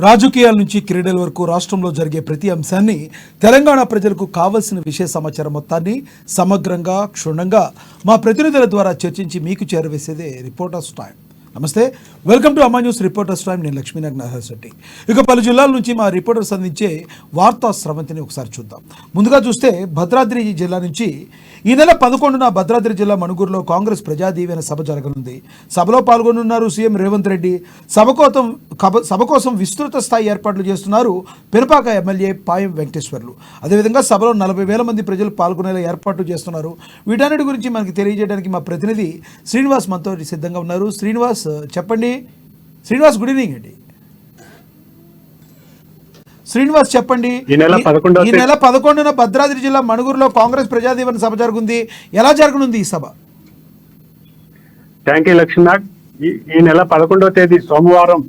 రాజకీయాల నుంచి క్రీడల వరకు రాష్ట్రంలో జరిగే ప్రతి అంశాన్ని తెలంగాణ ప్రజలకు కావలసిన విషయ సమాచారం మొత్తాన్ని సమగ్రంగా క్షుణ్ణంగా మా ప్రతినిధుల ద్వారా చర్చించి మీకు చేరవేసేదే రిపోర్టర్స్ టైం. నమస్తే, వెల్కమ్ టు అమ్మా న్యూస్ రిపోర్టర్స్ టైం. నేను లక్ష్మీనారాయణ రెడ్డి. ఇక పలు జిల్లాల నుంచి మా రిపోర్టర్స్ అందించే వార్తా స్రవంతిని ఒకసారి చూద్దాం. ముందుగా చూస్తే భద్రాద్రి జిల్లా నుంచి ఈ నెల 11న భద్రాద్రి జిల్లా మణుగూరులో కాంగ్రెస్ ప్రజా దీవెన సభ జరగనుంది. సభలో పాల్గొనున్నారు సీఎం రేవంత్ రెడ్డి. సభ కోసం విస్తృత స్థాయి ఏర్పాట్లు చేస్తున్నారు పెనుపాక ఎమ్మెల్యే పాయం వెంకటేశ్వర్లు. అదేవిధంగా సభలో 40,000 మంది ప్రజలు పాల్గొనేలా ఏర్పాట్లు చేస్తున్నారు. వీటన్నిటి గురించి మనకి తెలియజేయడానికి మా ప్రతినిధి శ్రీనివాస్ మనతో సిద్ధంగా ఉన్నారు. శ్రీనివాస్ చెప్పండి. శ్రీనివాస్, గుడ్ ఈవినింగ్ అండి. శ్రీనివాస్ చెప్పండి. ఈ నెల 11న భద్రాద్రి జిల్లా మణుగూరులో కాంగ్రెస్ ప్రజాదీవన సభ జరుగుతుంది. ఎలా జరగనుంది ఈ సభ? Thank you Lakshminath. ఈ నెల 11వ తేదీ సోమవారం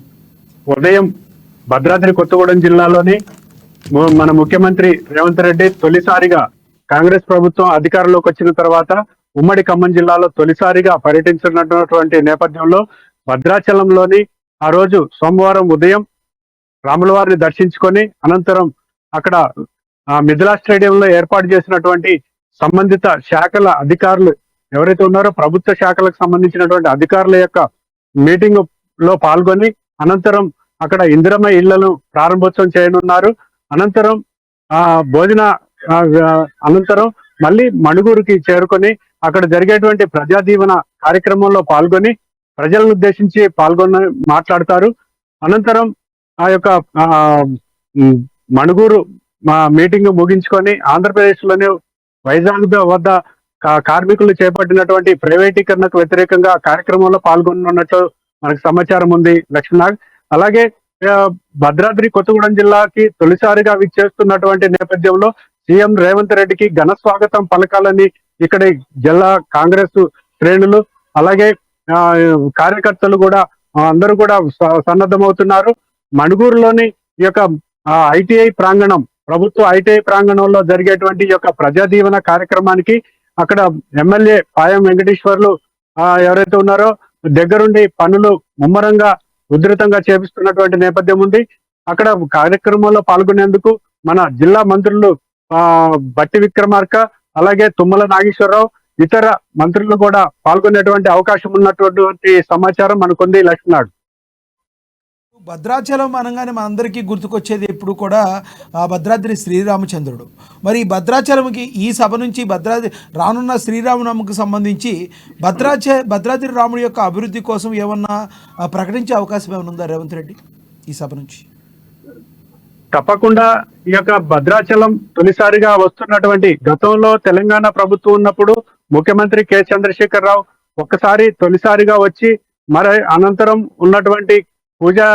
ఉదయం భద్రాద్రి కొత్తగూడెం జిల్లాలోని మన ముఖ్యమంత్రి రేవంత్ రెడ్డి తొలిసారిగా కాంగ్రెస్ ప్రభుత్వం అధికారంలోకి వచ్చిన తర్వాత ఉమ్మడి ఖమ్మం జిల్లాలో తొలిసారిగా పర్యటించినటువంటి నేపథ్యంలో భద్రాచలంలోని ఆ రోజు సోమవారం ఉదయం రాముల వారిని దర్శించుకొని అనంతరం అక్కడ మిథిలా స్టేడియంలో ఏర్పాటు చేసినటువంటి సంబంధిత శాఖల అధికారులు ఎవరైతే ఉన్నారో ప్రభుత్వ శాఖలకు సంబంధించినటువంటి అధికారుల యొక్క మీటింగ్ లో పాల్గొని అనంతరం అక్కడ ఇందిరమ్మ ఇళ్లను ప్రారంభోత్సవం చేయనున్నారు. అనంతరం భోజన అనంతరం మళ్ళీ మణుగూరుకి చేరుకొని అక్కడ జరిగేటువంటి ప్రజా దీవెన కార్యక్రమంలో పాల్గొని ప్రజలను ఉద్దేశించి మాట్లాడతారు. అనంతరం ఆ యొక్క మణుగూరు మీటింగ్ ముగించుకొని ఆంధ్రప్రదేశ్ లోని వైజాగ్ వద్ద కార్మికులు చేపట్టినటువంటి ప్రైవేటీకరణకు వ్యతిరేకంగా కార్యక్రమంలో పాల్గొన్నట్టు మనకు సమాచారం ఉంది లక్ష్మీనాథ్. అలాగే భద్రాద్రి కొత్తగూడెం జిల్లాకి తొలిసారిగా విచ్చేస్తున్నటువంటి నేపథ్యంలో సీఎం రేవంత్ రెడ్డికి ఘన స్వాగతం పలకాలని ఇక్కడ జిల్లా కాంగ్రెస్ శ్రేణులు అలాగే కార్యకర్తలు కూడా అందరూ కూడా సన్నద్ధమవుతున్నారు. మణుగూరులోని ఈ యొక్క ఐటీఐ ప్రాంగణం, ప్రభుత్వ ఐటీఐ ప్రాంగణంలో జరిగేటువంటి ఈ యొక్క ప్రజా దీవెన కార్యక్రమానికి అక్కడ ఎమ్మెల్యే పాయం వెంకటేశ్వర్లు ఎవరైతే ఉన్నారో దగ్గరుండి పనులు ముమ్మరంగా ఉధృతంగా చేపిస్తున్నటువంటి నేపథ్యం ఉంది. అక్కడ కార్యక్రమంలో పాల్గొనేందుకు మన జిల్లా మంత్రులు బట్టి విక్రమార్క అలాగే తుమ్మల నాగేశ్వరరావు ఇతర మంత్రులు కూడా పాల్గొనేటువంటి అవకాశం ఉన్నటువంటి సమాచారం మనకుంది లక్ష్మీనాథ్. భద్రాచలం అనగానే మనందరికీ గుర్తుకొచ్చేది ఎప్పుడు కూడా భద్రాద్రి శ్రీరామచంద్రుడు. మరి భద్రాచలంకి ఈ సభ నుంచి రానున్న శ్రీరామనవమికి సంబంధించి భద్రాద్రి రాముడి యొక్క అభివృద్ధి కోసం ఏమన్నా ప్రకటించే అవకాశం ఏమైనా ఉందా రేవంత్ రెడ్డి ఈ సభ నుంచి? తప్పకుండా ఈ యొక్క భద్రాచలం తొలిసారిగా వస్తున్నటువంటి గతంలో తెలంగాణ ప్రభుత్వం ఉన్నప్పుడు ముఖ్యమంత్రి కె చంద్రశేఖర్ రావు ఒక్కసారి తొలిసారిగా వచ్చి మరి అనంతరం ఉన్నటువంటి పూజా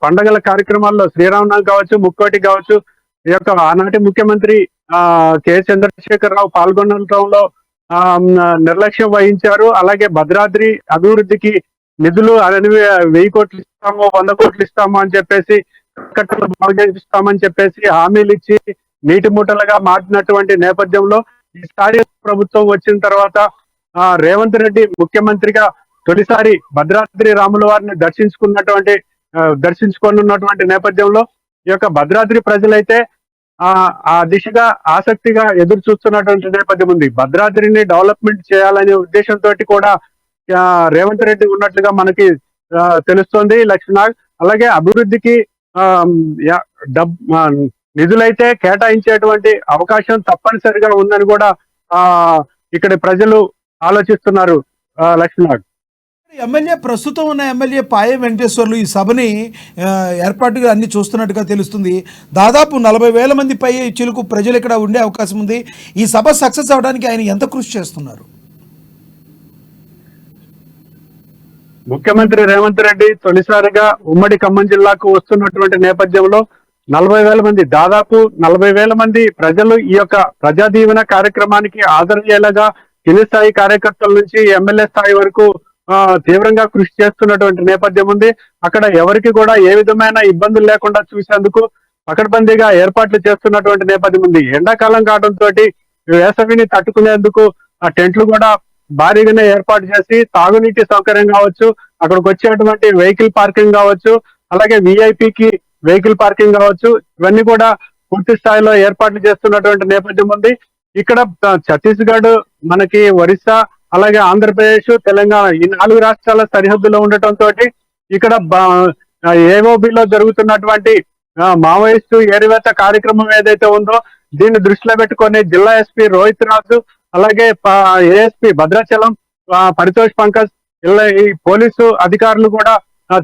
పండగల కార్యక్రమాల్లో శ్రీరామనవమి కావచ్చు, ముక్కోటి కావచ్చు, ఈ యొక్క ఆనాటి ముఖ్యమంత్రి కె చంద్రశేఖర్ రావు పాల్గొనడంలో నిర్లక్ష్యం వహించారు. అలాగే భద్రాద్రి అభివృద్ధికి నిధులు 1000 కోట్లు ఇస్తాము, 100 కోట్లు ఇస్తాము అని చెప్పేసి కట్టలు బాగు చేపిస్తామని చెప్పేసి హామీలు ఇచ్చి నీటి మూటలుగా మార్చినటువంటి నేపథ్యంలో ఈసారి ప్రభుత్వం వచ్చిన తర్వాత రేవంత్ రెడ్డి ముఖ్యమంత్రిగా తొలిసారి భద్రాద్రి రాముల వారిని దర్శించుకోనున్నటువంటి నేపథ్యంలో ఈ యొక్క భద్రాద్రి ప్రజలైతే ఆ దిశగా ఆసక్తిగా ఎదురు చూస్తున్నటువంటి నేపథ్యం ఉంది. భద్రాద్రిని డెవలప్మెంట్ చేయాలనే ఉద్దేశంతో కూడా రేవంత్ రెడ్డి ఉన్నట్లుగా మనకి తెలుస్తోంది లక్ష్మీనాథ్. అలాగే అభివృద్ధికి నిధులైతే కేటాయించేటువంటి అవకాశం తప్పనిసరిగా ఉందని కూడా ఇక్కడ ప్రజలు ఆలోచిస్తున్నారు లక్ష్మీనాథ్. ఎమ్మెల్యే ప్రస్తుతం ఉన్న ఎమ్మెల్యే పాయం వెంకటేశ్వర్లు ఈ సభని ఏర్పాటుగా అన్ని చూస్తున్నట్టుగా తెలుస్తుంది. దాదాపు 40,000 మంది పై చిలుకు ప్రజలు ఇక్కడ ఉండే అవకాశం ఉంది. ఈ సభ సక్సెస్ అవడానికి ఆయన ఎంత కృషి చేస్తున్నారు? ముఖ్యమంత్రి రేవంత్ రెడ్డి తొలిసారిగా ఉమ్మడి ఖమ్మం జిల్లాకు వస్తున్నటువంటి నేపథ్యంలో 40,000 మంది దాదాపు 40,000 మంది ప్రజలు ఈ యొక్క ప్రజా దీవెన కార్యక్రమానికి హాజరయ్యేలాగా కింది స్థాయి కార్యకర్తల నుంచి ఎమ్మెల్యే స్థాయి వరకు తీవ్రంగా కృషి చేస్తున్నటువంటి నేపథ్యం ఉంది. అక్కడ ఎవరికి కూడా ఏ విధమైన ఇబ్బందులు లేకుండా చూసేందుకు పకడ్బందీగా ఏర్పాట్లు చేస్తున్నటువంటి నేపథ్యం ఉంది. ఎండాకాలం కావడంతో వేసవిని తట్టుకునేందుకు ఆ టెంట్లు కూడా భారీగానే ఏర్పాటు చేసి తాగునీటి సౌకర్యం కావచ్చు, అక్కడికి వచ్చేటువంటి వెహికల్ పార్కింగ్ కావచ్చు, అలాగే విఐపికి వెహికల్ పార్కింగ్ కావచ్చు, ఇవన్నీ కూడా పూర్తి స్థాయిలో ఏర్పాట్లు చేస్తున్నటువంటి నేపథ్యం ఉంది. ఇక్కడ ఛత్తీస్గఢ్, మనకి ఒరిస్సా, అలాగే ఆంధ్రప్రదేశ్, తెలంగాణ ఈ 4 రాష్ట్రాల సరిహద్దులో ఉండటంతో ఇక్కడ ఏఓబిలో జరుగుతున్నటువంటి మావోయిస్టు ఏరివేత కార్యక్రమం ఏదైతే ఉందో దీన్ని దృష్టిలో పెట్టుకొని జిల్లా ఎస్పీ రోహిత్ రాజు, అలాగే ఏఎస్పీ భద్రాచలం పరితోష్ పంకజ్, ఈ పోలీసు అధికారులు కూడా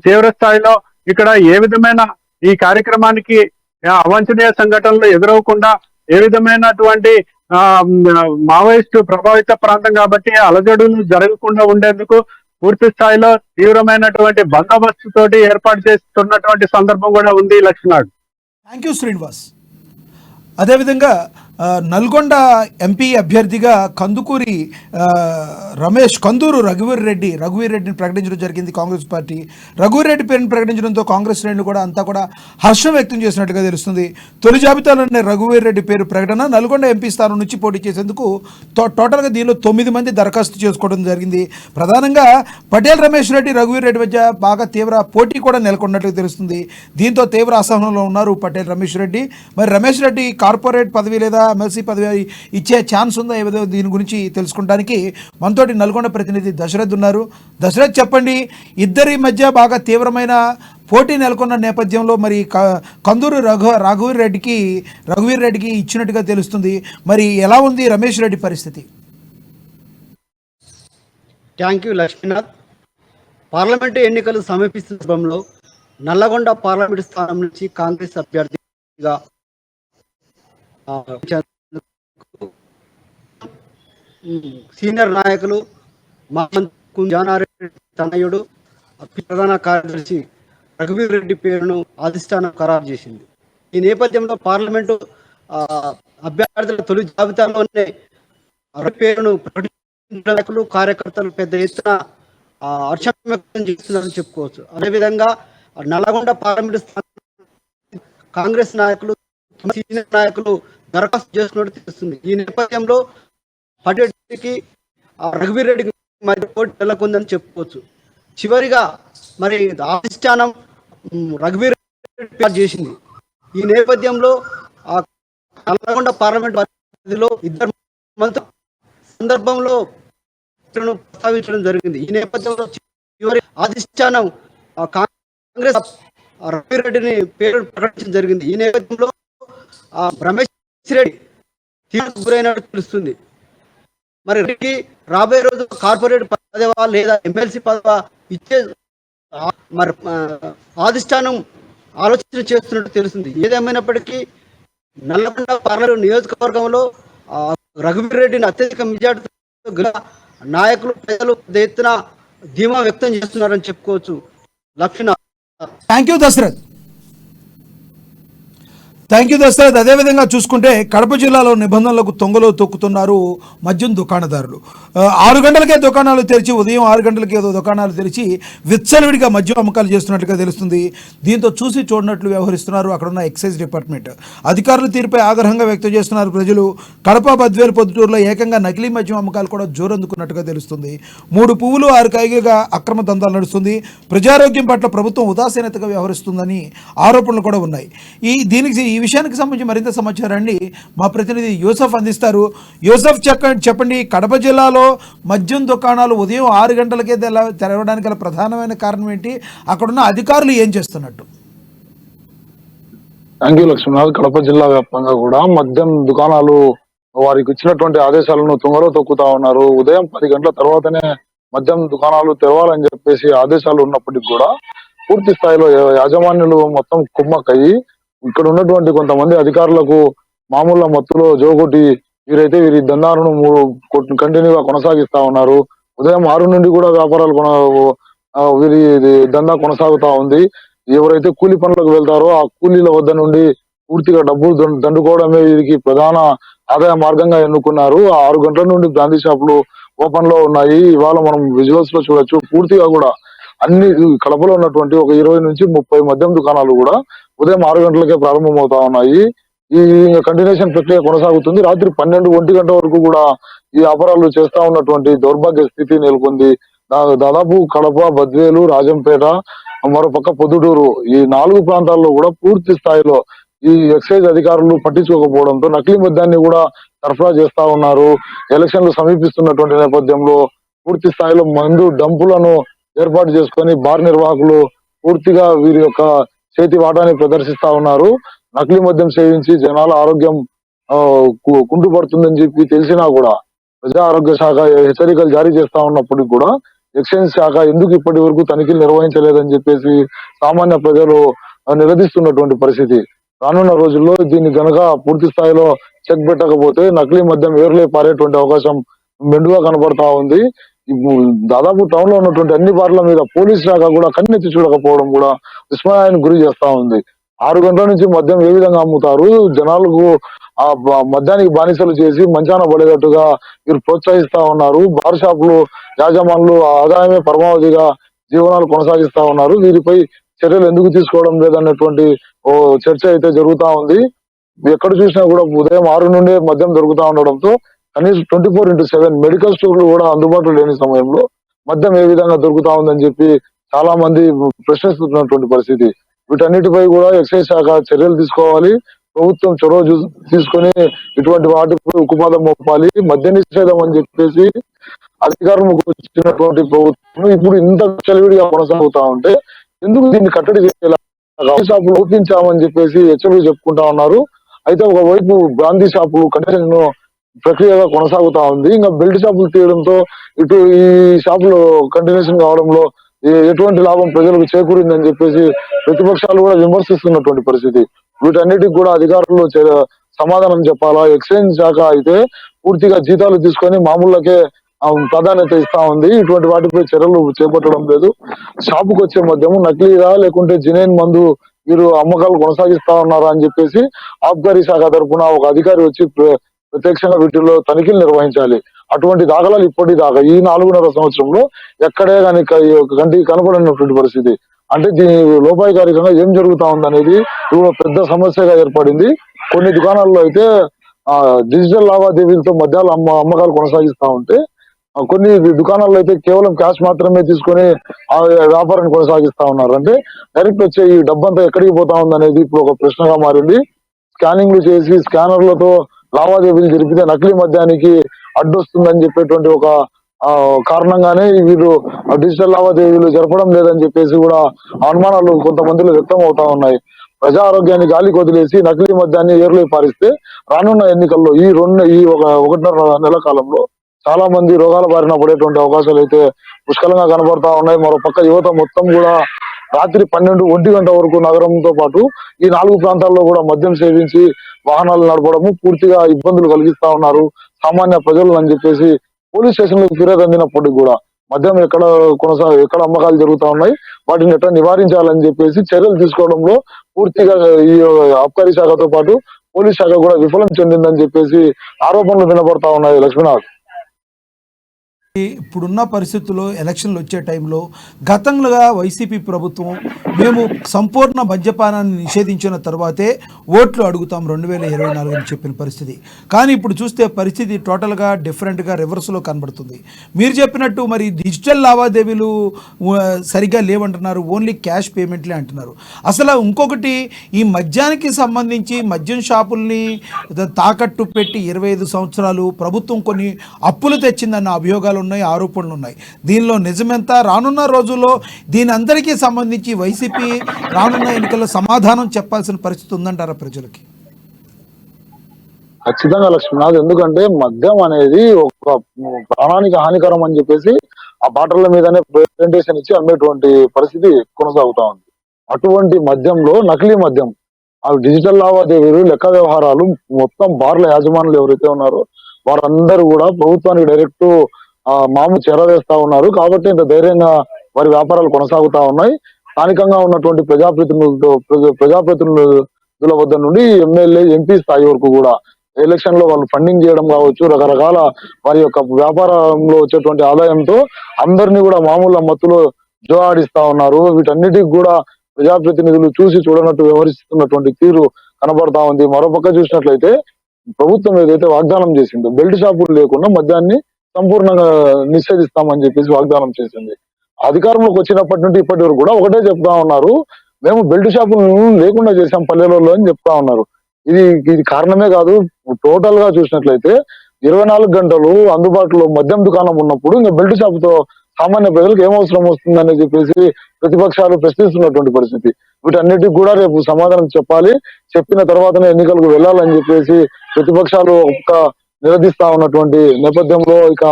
తీవ్ర స్థాయిలో ఇక్కడ ఏ విధమైన ఈ కార్యక్రమానికి అవాంఛనీయ సంఘటనలు ఎదురవకుండా, ఏ విధమైనటువంటి మావోయిస్టు ప్రభావిత ప్రాంతం కాబట్టి అలజడులు జరగకుండా ఉండేందుకు పూర్తి స్థాయిలో తీవ్రమైనటువంటి బందోబస్తు తోటి ఏర్పాటు చేస్తున్నటువంటి సందర్భం కూడా ఉంది. Laxman, thank you Srinivas. అదేవిధంగా నల్గొండ ఎంపీ అభ్యర్థిగా కందుకూరి కందూరు రఘువీర్ రెడ్డిని ప్రకటించడం జరిగింది కాంగ్రెస్ పార్టీ. రఘువీర్ రెడ్డి పేరును ప్రకటించడంతో కాంగ్రెస్ శ్రేణులు కూడా అంతా కూడా హర్షం వ్యక్తం చేసినట్టుగా తెలుస్తుంది. తొలి జాబితాలోనే రఘువీర్ రెడ్డి పేరు ప్రకటన. నల్గొండ ఎంపీ స్థానం నుంచి పోటీ చేసేందుకు టోటల్గా దీనిలో 9 మంది దరఖాస్తు చేసుకోవడం జరిగింది. ప్రధానంగా పటేల్ రమేష్ రెడ్డి, రఘువీర్ రెడ్డి మధ్య బాగా తీవ్ర పోటీ కూడా నెలకొన్నట్టుగా తెలుస్తుంది. దీంతో తీవ్ర అసహనంలో ఉన్నారు పటేల్ రమేష్ రెడ్డి. మరి రమేష్ రెడ్డి కార్పొరేట్ పదవి లేదా ఎమ్మెల్సీ పదవి ఇచ్చే ఛాన్స్ ఉందా? ఏదో దీని గురించి తెలుసుకోవడానికి మనతోటి నల్గొండ ప్రతినిధి దశరథ్ ఉన్నారు. దశరథ్, చెప్పండి, ఇద్దరి మధ్య బాగా తీవ్రమైన పోటీ నెలకొన్న నేపథ్యంలో మరి కందూరు రఘువీర్ రెడ్డికి ఇచ్చినట్టుగా తెలుస్తుంది. మరి ఎలా ఉంది రమేష్ రెడ్డి పరిస్థితి? Thank you Lakshminath. పార్లమెంటు ఎన్నికలు సమీపిస్తున్న సందర్భంలో నల్లగొండ పార్లమెంటు స్థానం నుంచి కాంగ్రెస్ అభ్యర్థిగా సీనియర్ నాయకులు జానారెడ్డి తనయుడు ప్రధాన కార్యదర్శి రఘువీర్ రెడ్డి పేరును అధిష్టానం ఖరారు చేసింది. ఈ నేపథ్యంలో పార్లమెంటు అభ్యర్థుల తొలి జాబితాలోనే పేరును ప్రకటించిన నాయకులు, కార్యకర్తలు పెద్ద ఎత్తున హర్షం వ్యక్తం చేస్తున్నారని చెప్పుకోవచ్చు. అదేవిధంగా నల్లగొండ పార్లమెంటు కాంగ్రెస్ నాయకులు, సీనియర్ నాయకులు దరఖాస్తు చేసుకున్నట్టు తెలుస్తుంది. ఈ నేపథ్యంలో పటేల్కి రఘువీర్ రెడ్డికి మధ్య పోటీ నెలకొందని చెప్పుకోవచ్చు. చివరిగా మరి అధిష్టానం రఘువీర్ రెడ్డి చేసింది. ఈ నేపథ్యంలో నల్లగొండ పార్లమెంట్ పరిధిలో ఇద్దరు మంత్రుల సందర్భంలో ప్రస్తావించడం జరిగింది. ఈ నేపథ్యంలో చివరి అధిష్టానం కాంగ్రెస్ రఘువీర్ రెడ్డిని పేరు ప్రకటించడం జరిగింది. ఈ నేపథ్యంలో రమేష్ రెడ్డి గురైనట్టు తెలుస్తుంది. మరి రెడ్డికి రాబోయే రోజు కార్పొరేట్ పదవా లేదా ఎమ్మెల్సీ పదవా ఇచ్చే మరి అధిష్టానం ఆలోచన చేస్తున్నట్టు తెలుస్తుంది. ఏదేమైనప్పటికీ నల్లగొండ పార్లమెంటు నియోజకవర్గంలో రఘువీర్ రెడ్డిని అత్యధిక మెజార్టీతో నాయకులు, ప్రజలు పెద్ద ఎత్తున ధీమా వ్యక్తం చేస్తున్నారని చెప్పుకోవచ్చు. లక్ష్మణ, థ్యాంక్ యూ దశరథ్. అదేవిధంగా చూసుకుంటే కడప జిల్లాలో నిబంధనలకు తొంగలో తొక్కుతున్నారు మద్యం దుకాణదారులు. 6 గంటలకే దుకాణాలు తెరిచి, ఉదయం 6 గంటలకే దుకాణాలు తెరిచి విచ్చలవిడిగా మద్యం అమ్మకాలు చేస్తున్నట్టుగా తెలుస్తుంది. దీంతో చూసి చూడనట్లు వ్యవహరిస్తున్నారు అక్కడున్న ఎక్సైజ్ డిపార్ట్మెంట్. అధికారుల తీరుపై ఆగ్రహంగా వ్యక్తం చేస్తున్నారు ప్రజలు. కడప, బద్వేలు, పొద్దుటూరులో ఏకంగా నకిలీ మద్యం అమ్మకాలు కూడా జోరందుకున్నట్టుగా తెలుస్తుంది. 3 పువ్వులు 6 కాయగా అక్రమ దందాలు నడుస్తుంది. ప్రజారోగ్యం పట్ల ప్రభుత్వం ఉదాసీనతగా వ్యవహరిస్తుందని ఆరోపణలు కూడా ఉన్నాయి. ఈ విషయానికి సంబంధించి మరింత సమాచారాన్ని మా ప్రతినిధి యూసఫ్ అందిస్తారు. యూసఫ్, చెప్పండి, కడప జిల్లాలో మద్యం దుకాణాలు ఉదయం 6 గంటలకే తెరవడానికి గల ప్రధానమైన కారణం ఏంటి? అక్కడున్న అధికారులు ఏం చేస్తున్నట్టు? Thank you Lakshminath. కడప జిల్లా వ్యాప్తంగా కూడా మద్యం దుకాణాలు వారికి ఇచ్చినటువంటి ఆదేశాలను తుంగలో తొక్కుతా ఉన్నారు. ఉదయం 10 గంటల తర్వాతనే మద్యం దుకాణాలు తెరవాలని చెప్పేసి ఆదేశాలు ఉన్నప్పటికీ కూడా పూర్తి స్థాయిలో యాజమాన్యులు మొత్తం కుమ్మక్కయ్యి ఇక్కడ ఉన్నటువంటి కొంతమంది అధికారులకు మామూలు మత్తులో జోగొట్టి వీరి దందాలను కంటిన్యూగా కొనసాగిస్తా ఉన్నారు. ఉదయం 6 నుండి కూడా వ్యాపారాలు వీరి దందా కొనసాగుతా ఉంది. ఎవరైతే కూలి పనులకు వెళ్తారో ఆ కూలీల వద్ద నుండి పూర్తిగా డబ్బులు దండుకోవడమే వీరికి ప్రధాన ఆదాయ మార్గంగా ఎన్నుకున్నారు. 6 గంటల నుండి బ్రాందీ షాపులు ఓపెన్ లో ఉన్నాయి. ఇవాళ మనం విజువల్స్ లో చూడొచ్చు. పూర్తిగా కూడా అన్ని కడపలో ఉన్నటువంటి ఒక 20 నుంచి 30 మద్యం దుకాణాలు కూడా ఉదయం 6 గంటలకే ప్రారంభమవుతా ఉన్నాయి. ఈ కంటిన్యూషన్ ప్రక్రియ కొనసాగుతుంది. రాత్రి 12-1 గంట వరకు కూడా ఈ వ్యాపారాలు చేస్తా ఉన్నటువంటి దౌర్భాగ్య స్థితి నెలకొంది. దాదాపు కడప, బద్వేలు, రాజంపేట, మరోపక్క పొద్దుటూరు, ఈ 4 ప్రాంతాల్లో కూడా పూర్తి స్థాయిలో ఈ ఎక్సైజ్ అధికారులు పట్టించుకోకపోవడంతో నకిలీ మద్యాన్ని కూడా సరఫరా చేస్తా ఉన్నారు. ఎలక్షన్లు సమీపిస్తున్నటువంటి నేపథ్యంలో పూర్తి స్థాయిలో మందు డంపులను ఏర్పాటు చేసుకొని బార్ నిర్వాహకులు పూర్తిగా వీరి యొక్క చేతి వాటాన్ని ప్రదర్శిస్తా ఉన్నారు. నకిలీ మద్యం సేవించి జనాల ఆరోగ్యం కుంటుపడుతుందని చెప్పి తెలిసినా కూడా ప్రజా ఆరోగ్య శాఖ హెచ్చరికలు జారీ చేస్తా ఉన్నప్పటికీ కూడా ఎక్సైజ్ శాఖ ఎందుకు ఇప్పటి వరకు తనిఖీలు నిర్వహించలేదని చెప్పేసి సామాన్య ప్రజలు నిలదీస్తున్నటువంటి పరిస్థితి. రానున్న రోజుల్లో దీన్ని గనక పూర్తి స్థాయిలో చెక్ పెట్టకపోతే నకిలీ మద్యం ఏర్లే పారేటువంటి అవకాశం మెండుగా కనబడతా ఉంది. దాదాపు టౌన్ లో ఉన్నటువంటి అన్ని బార్ల మీద పోలీస్ శాఖ కూడా కన్నెత్తి చూడకపోవడం కూడా విస్మయానికి గురి చేస్తా ఉంది. 6 గంటల నుంచి మద్యం ఏ విధంగా అమ్ముతారు, జనాలకు ఆ మద్యానికి బానిసలు చేసి మంచాన పడేటట్టుగా వీరు ప్రోత్సహిస్తా ఉన్నారు. బార్ షాపులు యాజమానులు ఆదాయమే పరమావధిగా జీవనాలు కొనసాగిస్తా ఉన్నారు. వీరిపై చర్యలు ఎందుకు తీసుకోవడం లేదన్నటువంటి ఓ చర్చ అయితే జరుగుతా ఉంది. ఎక్కడ చూసినా కూడా ఉదయం 6 నుండే మద్యం దొరుకుతా ఉండడంతో కనీసం 24/7 మెడికల్ స్టోర్లు కూడా అందుబాటులో లేని సమయంలో మద్యం ఏ విధంగా దొరుకుతా ఉందని చెప్పి చాలా మంది ప్రశ్నిస్తున్నటువంటి పరిస్థితి. వీటన్నిటిపై కూడా ఎక్సైజ్ శాఖ చర్యలు తీసుకోవాలి. ప్రభుత్వం చొరవ తీసుకొని ఇటువంటి వాటిపై ఉక్కుపాదం మోపాలి. మద్య నిషేధం అని చెప్పేసి అధికారంలోకి వచ్చినటువంటి ప్రభుత్వం ఇప్పుడు ఇంత చలివిడిగా కొనసాగుతా ఉంటే ఎందుకు దీన్ని కట్టడి చేయాలి? షాపులు ఒప్పించామని చెప్పేసి హెచ్చరికలు చెప్పుకుంటా ఉన్నారు. అయితే ఒకవైపు గాంధీ షాపులు కండిషన్ ప్రక్రియగా కొనసాగుతా ఉంది. ఇంకా బెల్ట్ షాపులు తీయడంతో ఇటు ఈ షాపులు కంటిన్యూషన్ కావడంలో ఎటువంటి లాభం ప్రజలకు చేకూరిందని చెప్పేసి ప్రతిపక్షాలు కూడా విమర్శిస్తున్నటువంటి పరిస్థితి. వీటన్నిటికి కూడా అధికారులు సమాధానం చెప్పాలా? ఎక్సైజ్ శాఖ అయితే పూర్తిగా జీతాలు తీసుకొని మామూలుకే ప్రాధాన్యత ఇస్తా ఉంది. ఇటువంటి వాటిపై చర్యలు చేపట్టడం లేదు. షాపుకు వచ్చే మద్యము నకిలీరా లేకుంటే జినైన్ మందు వీరు అమ్మకాలు కొనసాగిస్తా ఉన్నారా అని చెప్పేసి ఆబ్కారీ శాఖ తరఫున ఒక అధికారి వచ్చి ప్రత్యక్షంగా వీటిలో తనిఖీలు నిర్వహించాలి. అటువంటి దాఖలాలు ఇప్పటిదాకా ఈ 4.5 సంవత్సరంలో ఎక్కడే కానీ కంటికి కనపడినటువంటి పరిస్థితి. అంటే దీని లోపాయికారికంగా ఏం జరుగుతా ఉందనేది ఇప్పుడు పెద్ద సమస్యగా ఏర్పడింది. కొన్ని దుకాణాల్లో అయితే డిజిటల్ లావాదేవీలతో మద్యాలు అమ్మకాలు కొనసాగిస్తా ఉంటే కొన్ని దుకాణాల్లో అయితే కేవలం క్యాష్ మాత్రమే తీసుకొని ఆ వ్యాపారాన్ని కొనసాగిస్తా ఉన్నారు. అంటే డైరెక్ట్ వచ్చే ఈ డబ్బంతా ఎక్కడికి పోతా ఉందనేది ఇప్పుడు ఒక ప్రశ్నగా మారింది. స్కానింగ్లు చేసి స్కానర్లతో లావాదేవీలు జరిపితే నకిలీ మద్యానికి అడ్డొస్తుందని చెప్పేటువంటి ఒక కారణంగానే వీళ్ళు డిజిటల్ లావాదేవీలు జరపడం లేదని చెప్పేసి కూడా అనుమానాలు కొంతమందిలో వ్యక్తం అవుతా ఉన్నాయి. ప్రజా ఆరోగ్యాన్ని గాలికి వదిలేసి నకిలీ మద్యాన్ని ఏరులై పారిస్తే రానున్న ఎన్నికల్లో ఈ 1.5 నెల కాలంలో చాలా మంది రోగాల బారిన పడేటువంటి అవకాశాలు అయితే పుష్కలంగా కనబడతా ఉన్నాయి. మరో పక్క యువత మొత్తం కూడా రాత్రి 12-1 గంట వరకు నగరంతో పాటు ఈ 4 ప్రాంతాల్లో కూడా మద్యం సేవించి వాహనాలు నడపడము పూర్తిగా ఇబ్బందులు కలిగిస్తా ఉన్నారు సామాన్య ప్రజలు అని చెప్పేసి పోలీస్ స్టేషన్లకు ఫిర్యాదు అందినప్పటికీ కూడా మద్యం ఎక్కడ అమ్మకాలు జరుగుతా ఉన్నాయి, వాటిని ఎట్లా నివారించాలని చెప్పేసి చర్యలు తీసుకోవడంలో పూర్తిగా ఈ ఆబ్కారీ శాఖతో పాటు పోలీస్ శాఖ కూడా విఫలం చెందిందని చెప్పేసి ఆరోపణలు వినపడతా ఉన్నాయి. లక్ష్మీనాథ్, ఇప్పుడున్న పరిస్థితుల్లో ఎలక్షన్లు వచ్చే టైంలో గతంలో వైసీపీ ప్రభుత్వం మేము సంపూర్ణ మద్యపానాన్ని నిషేధించిన తర్వాతే ఓట్లు అడుగుతాం 2024 అని చెప్పిన పరిస్థితి. కానీ ఇప్పుడు చూస్తే పరిస్థితి టోటల్గా డిఫరెంట్గా రివర్స్లో కనబడుతుంది. మీరు చెప్పినట్టు మరి డిజిటల్ లావాదేవీలు సరిగ్గా లేవంటున్నారు, ఓన్లీ క్యాష్ పేమెంట్లే అంటున్నారు. అసలు ఇంకొకటి ఈ మద్యానికి సంబంధించి మద్యం షాపుల్ని తాకట్టు పెట్టి 25 సంవత్సరాలు ప్రభుత్వం కొన్ని అప్పులు తెచ్చిందన్న అభియోగాలు ఉన్నాయి, ఆరోపణలు ఉన్నాయి. దీనిలో నిజమెంత? రానున్న రోజుల్లో దీని అందరికీ సంబంధించి వైసీపీ రానున్న ఎన్నికల్లో సమాధానం చెప్పాల్సిన పరిస్థితి ఉందంటారా ప్రజలకి? ఖచ్చితంగా లక్ష్మీనాథ్, ఎందుకంటే మద్యం అనేది ఒక ప్రాణానికి హానికరం అని చెప్పేసి ఆ బాటల మీదనే ప్రెజెంటేషన్ ఇచ్చి అమ్మేటువంటి పరిస్థితి కొనసాగుతా ఉంది. అటువంటి మద్యంలో నకిలీ మద్యం, ఆ డిజిటల్ లావాదేవీలు, లెక్క వ్యవహారాలు మొత్తం బార్ల యాజమానులు ఎవరైతే ఉన్నారో వారందరూ కూడా ప్రభుత్వానికి డైరెక్ట్ మామూలు చేరవేస్తా ఉన్నారు. కాబట్టి ఇంత ధైర్యంగా వారి వ్యాపారాలు కొనసాగుతా ఉన్నాయి. స్థానికంగా ఉన్నటువంటి ప్రజాప్రతినిధుల వద్ద నుండి ఎమ్మెల్యే, ఎంపీ స్థాయి వరకు కూడా ఎలక్షన్ లో వాళ్ళు ఫండింగ్ చేయడం కావచ్చు, రకరకాల వారి యొక్క వ్యాపారంలో వచ్చేటువంటి ఆదాయంతో అందరినీ కూడా మామూలు మత్తులో జో ఆడిస్తా ఉన్నారు. వీటన్నిటికి కూడా ప్రజాప్రతినిధులు చూసి చూడనట్టు వ్యవహరిస్తున్నటువంటి తీరు కనబడతా ఉంది. మరోపక్క చూసినట్లయితే ప్రభుత్వం ఏదైతే వాగ్దానం చేసిందో బెల్ట్ షాపులు లేకుండా మద్యాన్ని సంపూర్ణంగా నిషేధిస్తామని చెప్పేసి వాగ్దానం చేసింది. అధికారంలోకి వచ్చినప్పటి నుండి ఇప్పటి వరకు కూడా ఒకటే చెప్తా ఉన్నారు, మేము బెల్ట్ షాపులు లేకుండా చేసాం పల్లెలలో అని చెప్తా ఉన్నారు. ఇది ఇది కారణమే కాదు. టోటల్ గా చూసినట్లయితే 24 గంటలు అందుబాటులో మద్యం దుకాణం ఉన్నప్పుడు ఇంకా బెల్ట్ షాపుతో సామాన్య ప్రజలకు ఏం అవసరం వస్తుందని చెప్పేసి ప్రతిపక్షాలు ప్రశ్నిస్తున్నటువంటి పరిస్థితి. వీటన్నిటికి కూడా రేపు సమాధానం చెప్పాలి. చెప్పిన తర్వాతనే ఎన్నికలకు వెళ్ళాలని చెప్పేసి ప్రతిపక్షాలు నిలదీస్తా ఉన్నటువంటి నేపథ్యంలో ఇక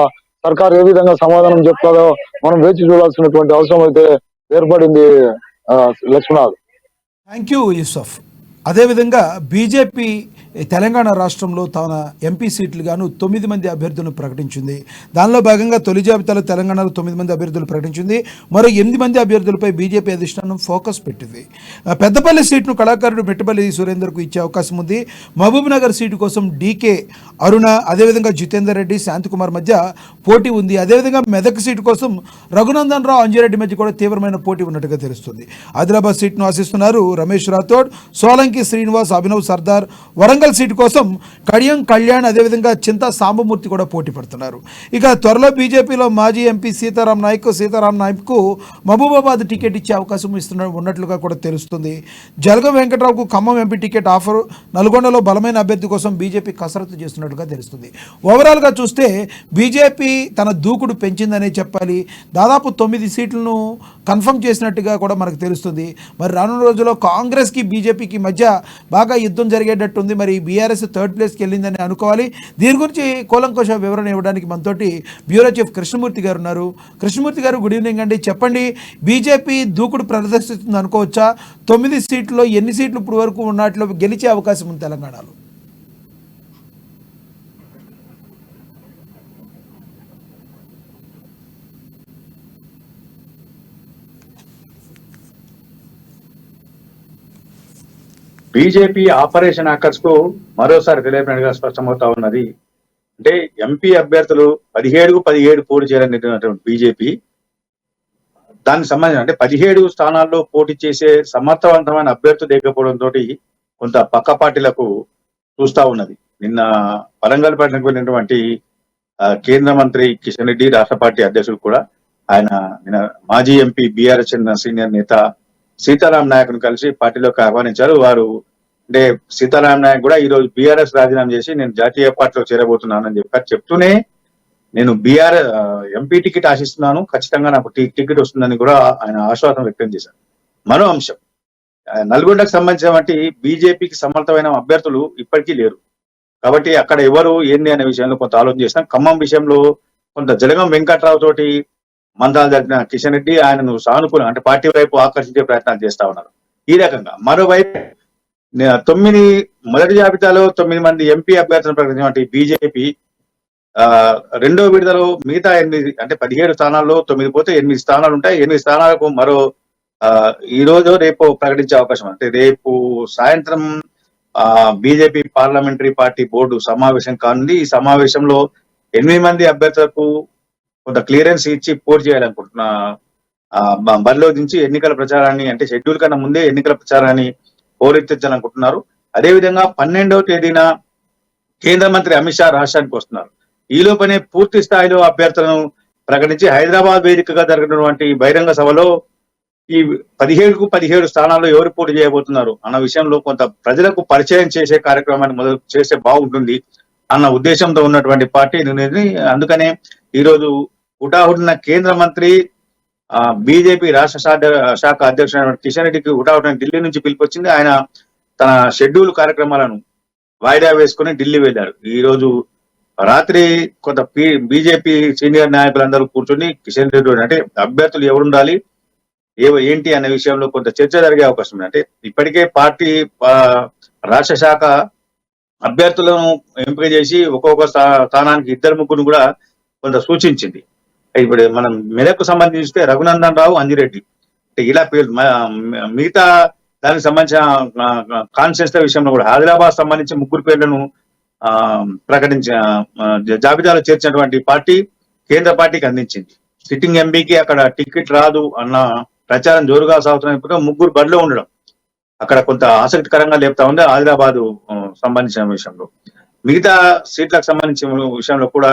సర్కార్ ఏ విధంగా సమాధానం చెప్తారో మనం వేచి చూడాల్సినటువంటి అవసరం అయితే ఏర్పడింది. లక్ష్మణ్. Thank you Yusuf. అదేవిధంగా బీజేపీ తెలంగాణ రాష్ట్రంలో తన ఎంపీ సీట్లు గాను 9 మంది అభ్యర్థులను ప్రకటించింది. దానిలో భాగంగా తొలి జాబితాలో తెలంగాణలో 9 మంది అభ్యర్థులు ప్రకటించింది. మరో 8 మంది అభ్యర్థులపై బీజేపీ అధిష్టానం ఫోకస్ పెట్టింది. పెద్దపల్లి సీటును కళాకారుడు మెట్టపల్లి సురేందర్కు ఇచ్చే అవకాశం ఉంది. మహబూబ్ నగర్ సీటు కోసం డీకే అరుణ, అదేవిధంగా జితేందర్ రెడ్డి, శాంతికుమార్ మధ్య పోటీ ఉంది. అదేవిధంగా మెదక్ సీటు కోసం రఘునందన్ రావు, అంజిరెడ్డి మధ్య కూడా తీవ్రమైన పోటీ ఉన్నట్టుగా తెలుస్తుంది. ఆదిలాబాద్ సీటును ఆశిస్తున్నారు రమేష్ రాథోడ్, సోలంకి శ్రీనివాస్, అభినవ్ సర్దార్. వరంగల్ సీటు కోసం కడియం కళ్యాణ్, అదేవిధంగా చింతా సాంబమూర్తి కూడా పోటీ పడుతున్నారు. ఇక త్వరలో బీజేపీలో మాజీ ఎంపీ సీతారాం నాయక్కు మహబూబాబాద్ టికెట్ ఇచ్చే అవకాశం ఉన్నట్లుగా కూడా తెలుస్తుంది. జలగం వెంకట్రావుకు ఖమ్మం ఎంపీ టికెట్ ఆఫర్. నల్గొండలో బలమైన అభ్యర్థి కోసం బీజేపీ కసరత్తు చేస్తున్నట్టుగా తెలుస్తుంది. ఓవరాల్గా చూస్తే బీజేపీ తన దూకుడు పెంచిందనే చెప్పాలి. దాదాపు 9 సీట్లను కన్ఫర్మ్ చేసినట్టుగా కూడా మనకు తెలుస్తుంది. మరి రానున్న రోజుల్లో కాంగ్రెస్కి బీజేపీకి మధ్య బాగా యుద్ధం జరిగేటట్టుంది. మరి బీఆర్ఎస్ 3rd ప్లేస్కి వెళ్ళిందని అనుకోవాలి. దీని గురించి కూలంకష వివరణ ఇవ్వడానికి మనతోటి బ్యూరో చీఫ్ కృష్ణమూర్తి గారు ఉన్నారు. కృష్ణమూర్తి గారు, గుడ్ ఈవినింగ్ అండి. చెప్పండి, బీజేపీ దూకుడు ప్రదర్శిస్తుంది అనుకోవచ్చా? 9 సీట్లలో ఎన్ని సీట్లు ఇప్పుడు వరకు ఉన్నట్లు గెలిచే అవకాశం ఉంది తెలంగాణలో? బీజేపీ ఆపరేషన్ ఆకర్ష్ కు మరోసారి తెలియనట్టుగా స్పష్టమవుతా ఉన్నది. అంటే ఎంపీ అభ్యర్థులు 17 పోటీ చేయాలనేటువంటి బీజేపీ దానికి సంబంధించిన అంటే 17 స్థానాల్లో పోటీ చేసే సమర్థవంతమైన అభ్యర్థులు లేకపోవడంతో కొంత పక్క పార్టీలకు చూస్తా ఉన్నది. నిన్న వరంగల్ పట్టణకు వెళ్ళినటువంటి కేంద్ర మంత్రి కిషన్ రెడ్డి, రాష్ట్ర పార్టీ అధ్యక్షుడు కూడా ఆయన నిన్న మాజీ ఎంపీ బీఆర్ఎస్ సీనియర్ నేత సీతారాం నాయక్ను కలిసి పార్టీలోకి ఆహ్వానించారు. వారు అంటే సీతారాం నాయక్ కూడా ఈ రోజు బీఆర్ఎస్ రాజీనామా చేసి నేను జాతీయ పార్టీలో చేరబోతున్నానని చెప్పారు. చెప్తూనే నేను ఎంపీ టికెట్ ఆశిస్తున్నాను, ఖచ్చితంగా నాకు టికెట్ వస్తుందని కూడా ఆయన ఆశ్వాసం వ్యక్తం చేశారు. మరో అంశం, నల్గొండకు సంబంధించినటువంటి బీజేపీకి సమర్థమైన అభ్యర్థులు ఇప్పటికీ లేరు. కాబట్టి అక్కడ ఎవరు ఏంది అనే విషయంలో కొంత ఆలోచన చేస్తాం. ఖమ్మం విషయంలో కొంత జలగం వెంకట్రావు తోటి మంత్రాలు జరిపిన కిషన్ రెడ్డి ఆయనను సానుకూలం అంటే పార్టీ వైపు ఆకర్షించే ప్రయత్నాలు చేస్తా ఉన్నారు. ఈ రకంగా మరోవైపు 9 మొదటి జాబితాలో 9 మంది ఎంపీ అభ్యర్థులను ప్రకటించినటువంటి బీజేపీ రెండో విడతలో మిగతా 8 అంటే 17 స్థానాల్లో 9 పోతే 8 స్థానాలు ఉంటాయి. 8 స్థానాలకు మరో ఈ రోజు రేపు ప్రకటించే అవకాశం. అంటే రేపు సాయంత్రం బీజేపీ పార్లమెంటరీ పార్టీ బోర్డు సమావేశం కానుంది. ఈ సమావేశంలో 8 మంది అభ్యర్థులకు కొంత క్లియరెన్స్ ఇచ్చి పోటీ చేయాలనుకుంటున్నా బరిలో దించి ఎన్నికల ప్రచారాన్ని అంటే షెడ్యూల్ కన్నా ముందే ఎన్నికల ప్రచారాన్ని హోరెత్తించాలనుకుంటున్నారు. అదేవిధంగా 12వ తేదీన కేంద్ర మంత్రి అమిత్ షా రాష్ట్రానికి వస్తున్నారు. ఈ లోపనే పూర్తి స్థాయిలో అభ్యర్థులను ప్రకటించి హైదరాబాద్ వేదికగా జరిగినటువంటి బహిరంగ సభలో ఈ 17కు 17 స్థానాల్లో ఎవరు పోటీ చేయబోతున్నారు అన్న విషయంలో కొంత ప్రజలకు పరిచయం చేసే కార్యక్రమాన్ని మొదలు చేస్తే బాగుంటుంది అన్న ఉద్దేశంతో ఉన్నటువంటి పార్టీ నిర్ణయం. అందుకనే ఈ రోజు హుటాహుటిన కేంద్ర మంత్రి బీజేపీ రాష్ట్ర శాఖ అధ్యక్షుడు కిషన్ రెడ్డికి హుటాహుటిన ఢిల్లీ నుంచి పిలిపొచ్చింది. ఆయన తన షెడ్యూల్ కార్యక్రమాలను వాయిదా వేసుకుని ఢిల్లీ వెళ్ళారు. ఈ రోజు రాత్రి కొంత బీజేపీ సీనియర్ నాయకులందరూ కూర్చొని కిషన్ రెడ్డి అంటే అభ్యర్థులు ఎవరుండాలి ఏంటి అనే విషయంలో కొంత చర్చ జరిగే అవకాశం ఉంది. అంటే ఇప్పటికే పార్టీ రాష్ట్ర శాఖ అభ్యర్థులను ఎంపిక చేసి ఒక్కొక్క స్థానానికి 2-3 కూడా కొంత సూచించింది. ఇప్పుడు మనం మెదక్కు సంబంధించితే రఘునందన్ రావు, అంజిరెడ్డి ఇలా పేరు మిగతా దానికి సంబంధించిన కాన్స్టిట్యూన్సీ విషయంలో కూడా ఆదిలాబాద్ సంబంధించి 3 పేర్లను ప్రకటించిన జాబితాలో చేర్చినటువంటి పార్టీ కేంద్ర పార్టీకి అందించింది. సిట్టింగ్ ఎంపీకి అక్కడ టికెట్ రాదు అన్న ప్రచారం జోరుగా సాగుతున్న 3 బరిలో ఉండడం అక్కడ కొంత ఆసక్తికరంగా లేపుతా ఉంది. ఆదిలాబాద్ సంబంధించిన విషయంలో మిగతా సీట్లకు సంబంధించిన విషయంలో కూడా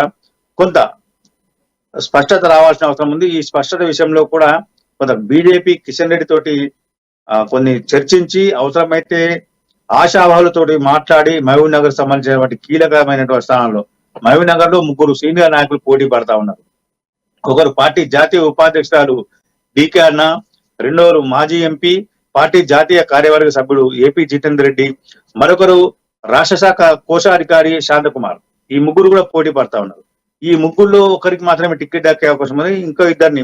కొంత స్పష్టత రావాల్సిన అవసరం ఉంది. ఈ స్పష్టత విషయంలో కూడా కొంత బీజేపీ కిషన్ రెడ్డి తోటి కొన్ని చర్చించి అవసరమైతే ఆశావాహులతోటి మాట్లాడి మహబూబ్ నగర్ సంబంధించినటువంటి కీలకమైనటువంటి స్థానాల్లో మహబూబ్ నగర్ లో 3 సీనియర్ నాయకులు పోటీ పడతా ఉన్నారు. ఒకరు పార్టీ జాతీయ ఉపాధ్యక్షురాలు డికే అన్న, రెండోరు మాజీ ఎంపీ పార్టీ జాతీయ కార్యవర్గ సభ్యుడు ఏపీ జితేందర్ రెడ్డి, మరొకరు రాష్ట్ర శాఖ కోశాధికారి శాంతకుమార్. ఈ ముగ్గురు కూడా పోటీ పడతా ఉన్నారు. ఈ ముగ్గురులో ఒకరికి మాత్రమే టికెట్ దక్కే అవకాశం ఉంది. ఇంకో ఇద్దరిని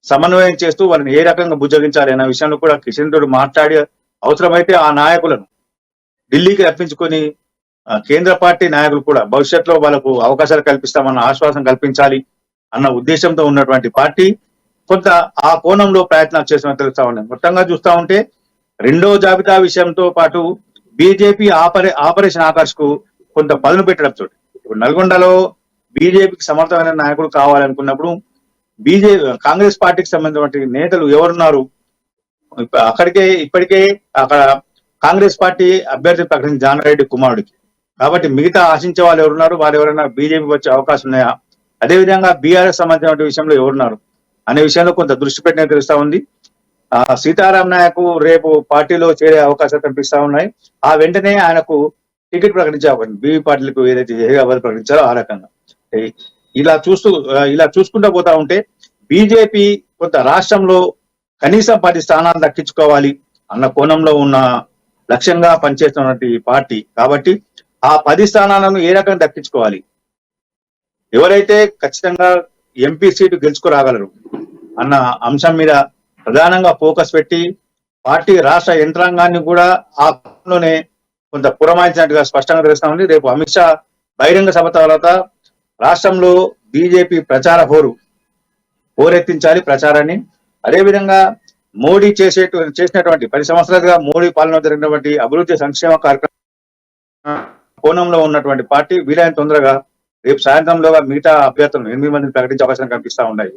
సమన్వయం చేస్తూ వారిని ఏ రకంగా బుజ్జగించాలి అనే విషయంలో కూడా కిషన్ రెడ్డి మాట్లాడి అవసరమైతే ఆ నాయకులను ఢిల్లీకి రప్పించుకొని కేంద్ర పార్టీ నాయకులు కూడా భవిష్యత్తులో వాళ్ళకు అవకాశాలు కల్పిస్తామన్న ఆశ్వాసం కల్పించాలి అన్న ఉద్దేశంతో ఉన్నటువంటి పార్టీ కొంత ఆ కోణంలో ప్రయత్నాలు చేసినట్టు తెలుస్తా ఉన్నాయి. మొత్తంగా చూస్తా ఉంటే రెండో జాబితా విషయంతో పాటు బీజేపీ ఆపరేషన్ ఆకర్ష్ కు కొంత పదును పెట్టడం తోటి ఇప్పుడు నల్గొండలో బీజేపీకి సమర్థమైన నాయకుడు కావాలనుకున్నప్పుడు కాంగ్రెస్ పార్టీకి సంబంధించిన నేతలు ఎవరున్నారు, ఇప్పటికే అక్కడ కాంగ్రెస్ పార్టీ అభ్యర్థి ప్రకటించిన జానారెడ్డి కుమారుడికి. కాబట్టి మిగతా ఆశించే వాళ్ళు ఎవరున్నారు, వారు ఎవరైనా బీజేపీ వచ్చే అవకాశం ఉన్నాయా, అదేవిధంగా బీఆర్ఎస్ సంబంధించిన విషయంలో ఎవరున్నారు అనే విషయంలో కొంత దృష్టి పెట్టినట్టు తెలుస్తా ఉంది. సీతారాం నాయక్ రేపు పార్టీలో చేరే అవకాశాలు కనిపిస్తా ఉన్నాయి. ఆ వెంటనే ఆయనకు టికెట్ ప్రకటించే అవకాశం బీవీ పార్టీలకు ఏదైతే హైదరాబాద్ ప్రకటించారో ఆ రకంగా. ఇలా చూసుకుంటూ పోతా ఉంటే బీజేపీ కొంత రాష్ట్రంలో కనీసం 10 స్థానాలు దక్కించుకోవాలి అన్న కోణంలో ఉన్న లక్ష్యంగా పనిచేస్తున్నటువంటి పార్టీ. కాబట్టి ఆ 10 స్థానాలను ఏ రకంగా దక్కించుకోవాలి, ఎవరైతే ఖచ్చితంగా ఎంపీ సీటు గెలుచుకురాగలరు అన్న అంశం మీద ప్రధానంగా ఫోకస్ పెట్టి పార్టీ రాష్ట్ర యంత్రాంగాన్ని కూడా ఆ లోనే కొంత పురమాయించినట్టుగా స్పష్టంగా తెలుస్తా ఉంది. రేపు అమిత్ షా బహిరంగ సభ తర్వాత రాష్ట్రంలో బీజేపీ ప్రచార హోరెత్తించాలి ప్రచారాన్ని. అదేవిధంగా మోడీ చేసినటువంటి 10 సంవత్సరాలుగా మోడీ పాలన జరిగినటువంటి అభివృద్ధి సంక్షేమ కార్యక్రమం కోణంలో ఉన్నటువంటి పార్టీ వీలైన తొందరగా రేపు సాయంత్రంలోగా మిగతా అభ్యర్థులను 8 మందిని ప్రకటించే అవకాశం కనిపిస్తా ఉన్నాయి.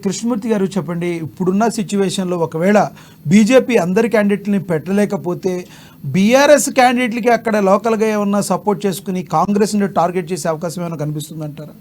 కృష్ణమూర్తి గారు చెప్పండి, ఇప్పుడున్న సిచ్యువేషన్లో ఒకవేళ బీజేపీ అందరి క్యాండిడేట్ని పెట్టలేకపోతే బీఆర్ఎస్ క్యాండిడేట్లకి అక్కడ లోకల్గా ఏమన్నా సపోర్ట్ చేసుకుని కాంగ్రెస్ని టార్గెట్ చేసే అవకాశం ఏమైనా కనిపిస్తుందంటారా?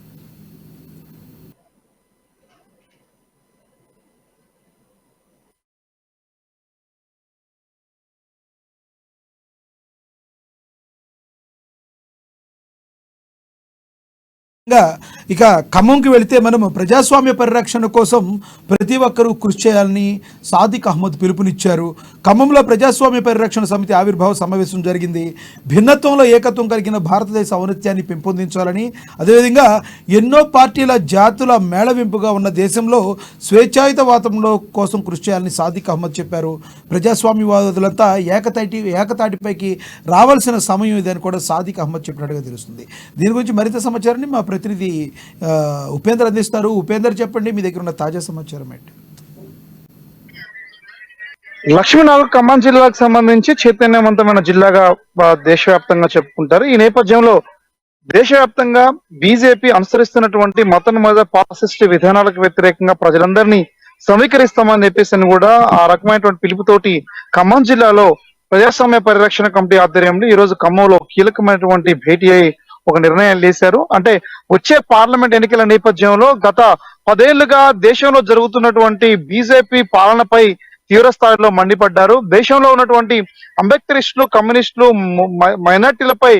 ఇక ఖమ్మంకి వెళితే మనం ప్రజాస్వామ్య పరిరక్షణ కోసం ప్రతి ఒక్కరూ కృషి చేయాలని సాదిక్ అహ్మద్ పిలుపునిచ్చారు. ఖమ్మంలో ప్రజాస్వామ్య పరిరక్షణ సమితి ఆవిర్భావ సమావేశం జరిగింది. భిన్నత్వంలో ఏకత్వం కలిగిన భారతదేశ ఔన్నత్యాన్ని పెంపొందించాలని, అదేవిధంగా ఎన్నో పార్టీల జాతుల మేళవింపుగా ఉన్న దేశంలో స్వేచ్ఛాయుత వాతావరణంలో కోసం కృషి చేయాలని సాదిక్ అహ్మద్ చెప్పారు. ప్రజాస్వామ్యవాదులంతా ఏకతాటిపైకి రావాల్సిన సమయం ఇదని కూడా సాదిక్ అహ్మద్ చెప్పినట్టుగా తెలుస్తుంది. దీని గురించి మరింత సమాచారాన్ని మా ప్రతినిధి ఉపేందర్ అందిస్తారు. ఉపేందర్, చెప్పండి, మీ దగ్గర ఉన్న తాజా సమాచారం ఏంటి? లక్ష్మీనగర్ ఖమ్మం జిల్లాకు సంబంధించి చైతన్యవంతమైన జిల్లాగా దేశవ్యాప్తంగా చెప్పుకుంటారు. ఈ నేపథ్యంలో దేశవ్యాప్తంగా బీజేపీ అనుసరిస్తున్నటువంటి మతోన్మాద ఫాసిస్ట్ విధానాలకు వ్యతిరేకంగా ప్రజలందరినీ సమీకరిస్తామని చెప్పేసి కూడా ఆ రకమైనటువంటి పిలుపుతోటి ఖమ్మం జిల్లాలో ప్రజాస్వామ్య పరిరక్షణ కమిటీ ఆధ్వర్యంలో ఈ రోజు ఖమ్మంలో కీలకమైనటువంటి భేటీ అయి ఒక నిర్ణయం చేశారు. అంటే వచ్చే పార్లమెంట్ ఎన్నికల నేపథ్యంలో గత 10 ఏళ్లుగా దేశంలో జరుగుతున్నటువంటి బీజేపీ పాలనపై తీవ్ర స్థాయిలో మండిపడ్డారు. దేశంలో ఉన్నటువంటి అంబేద్కరిస్టులు, కమ్యూనిస్టులు, మైనార్టీలపై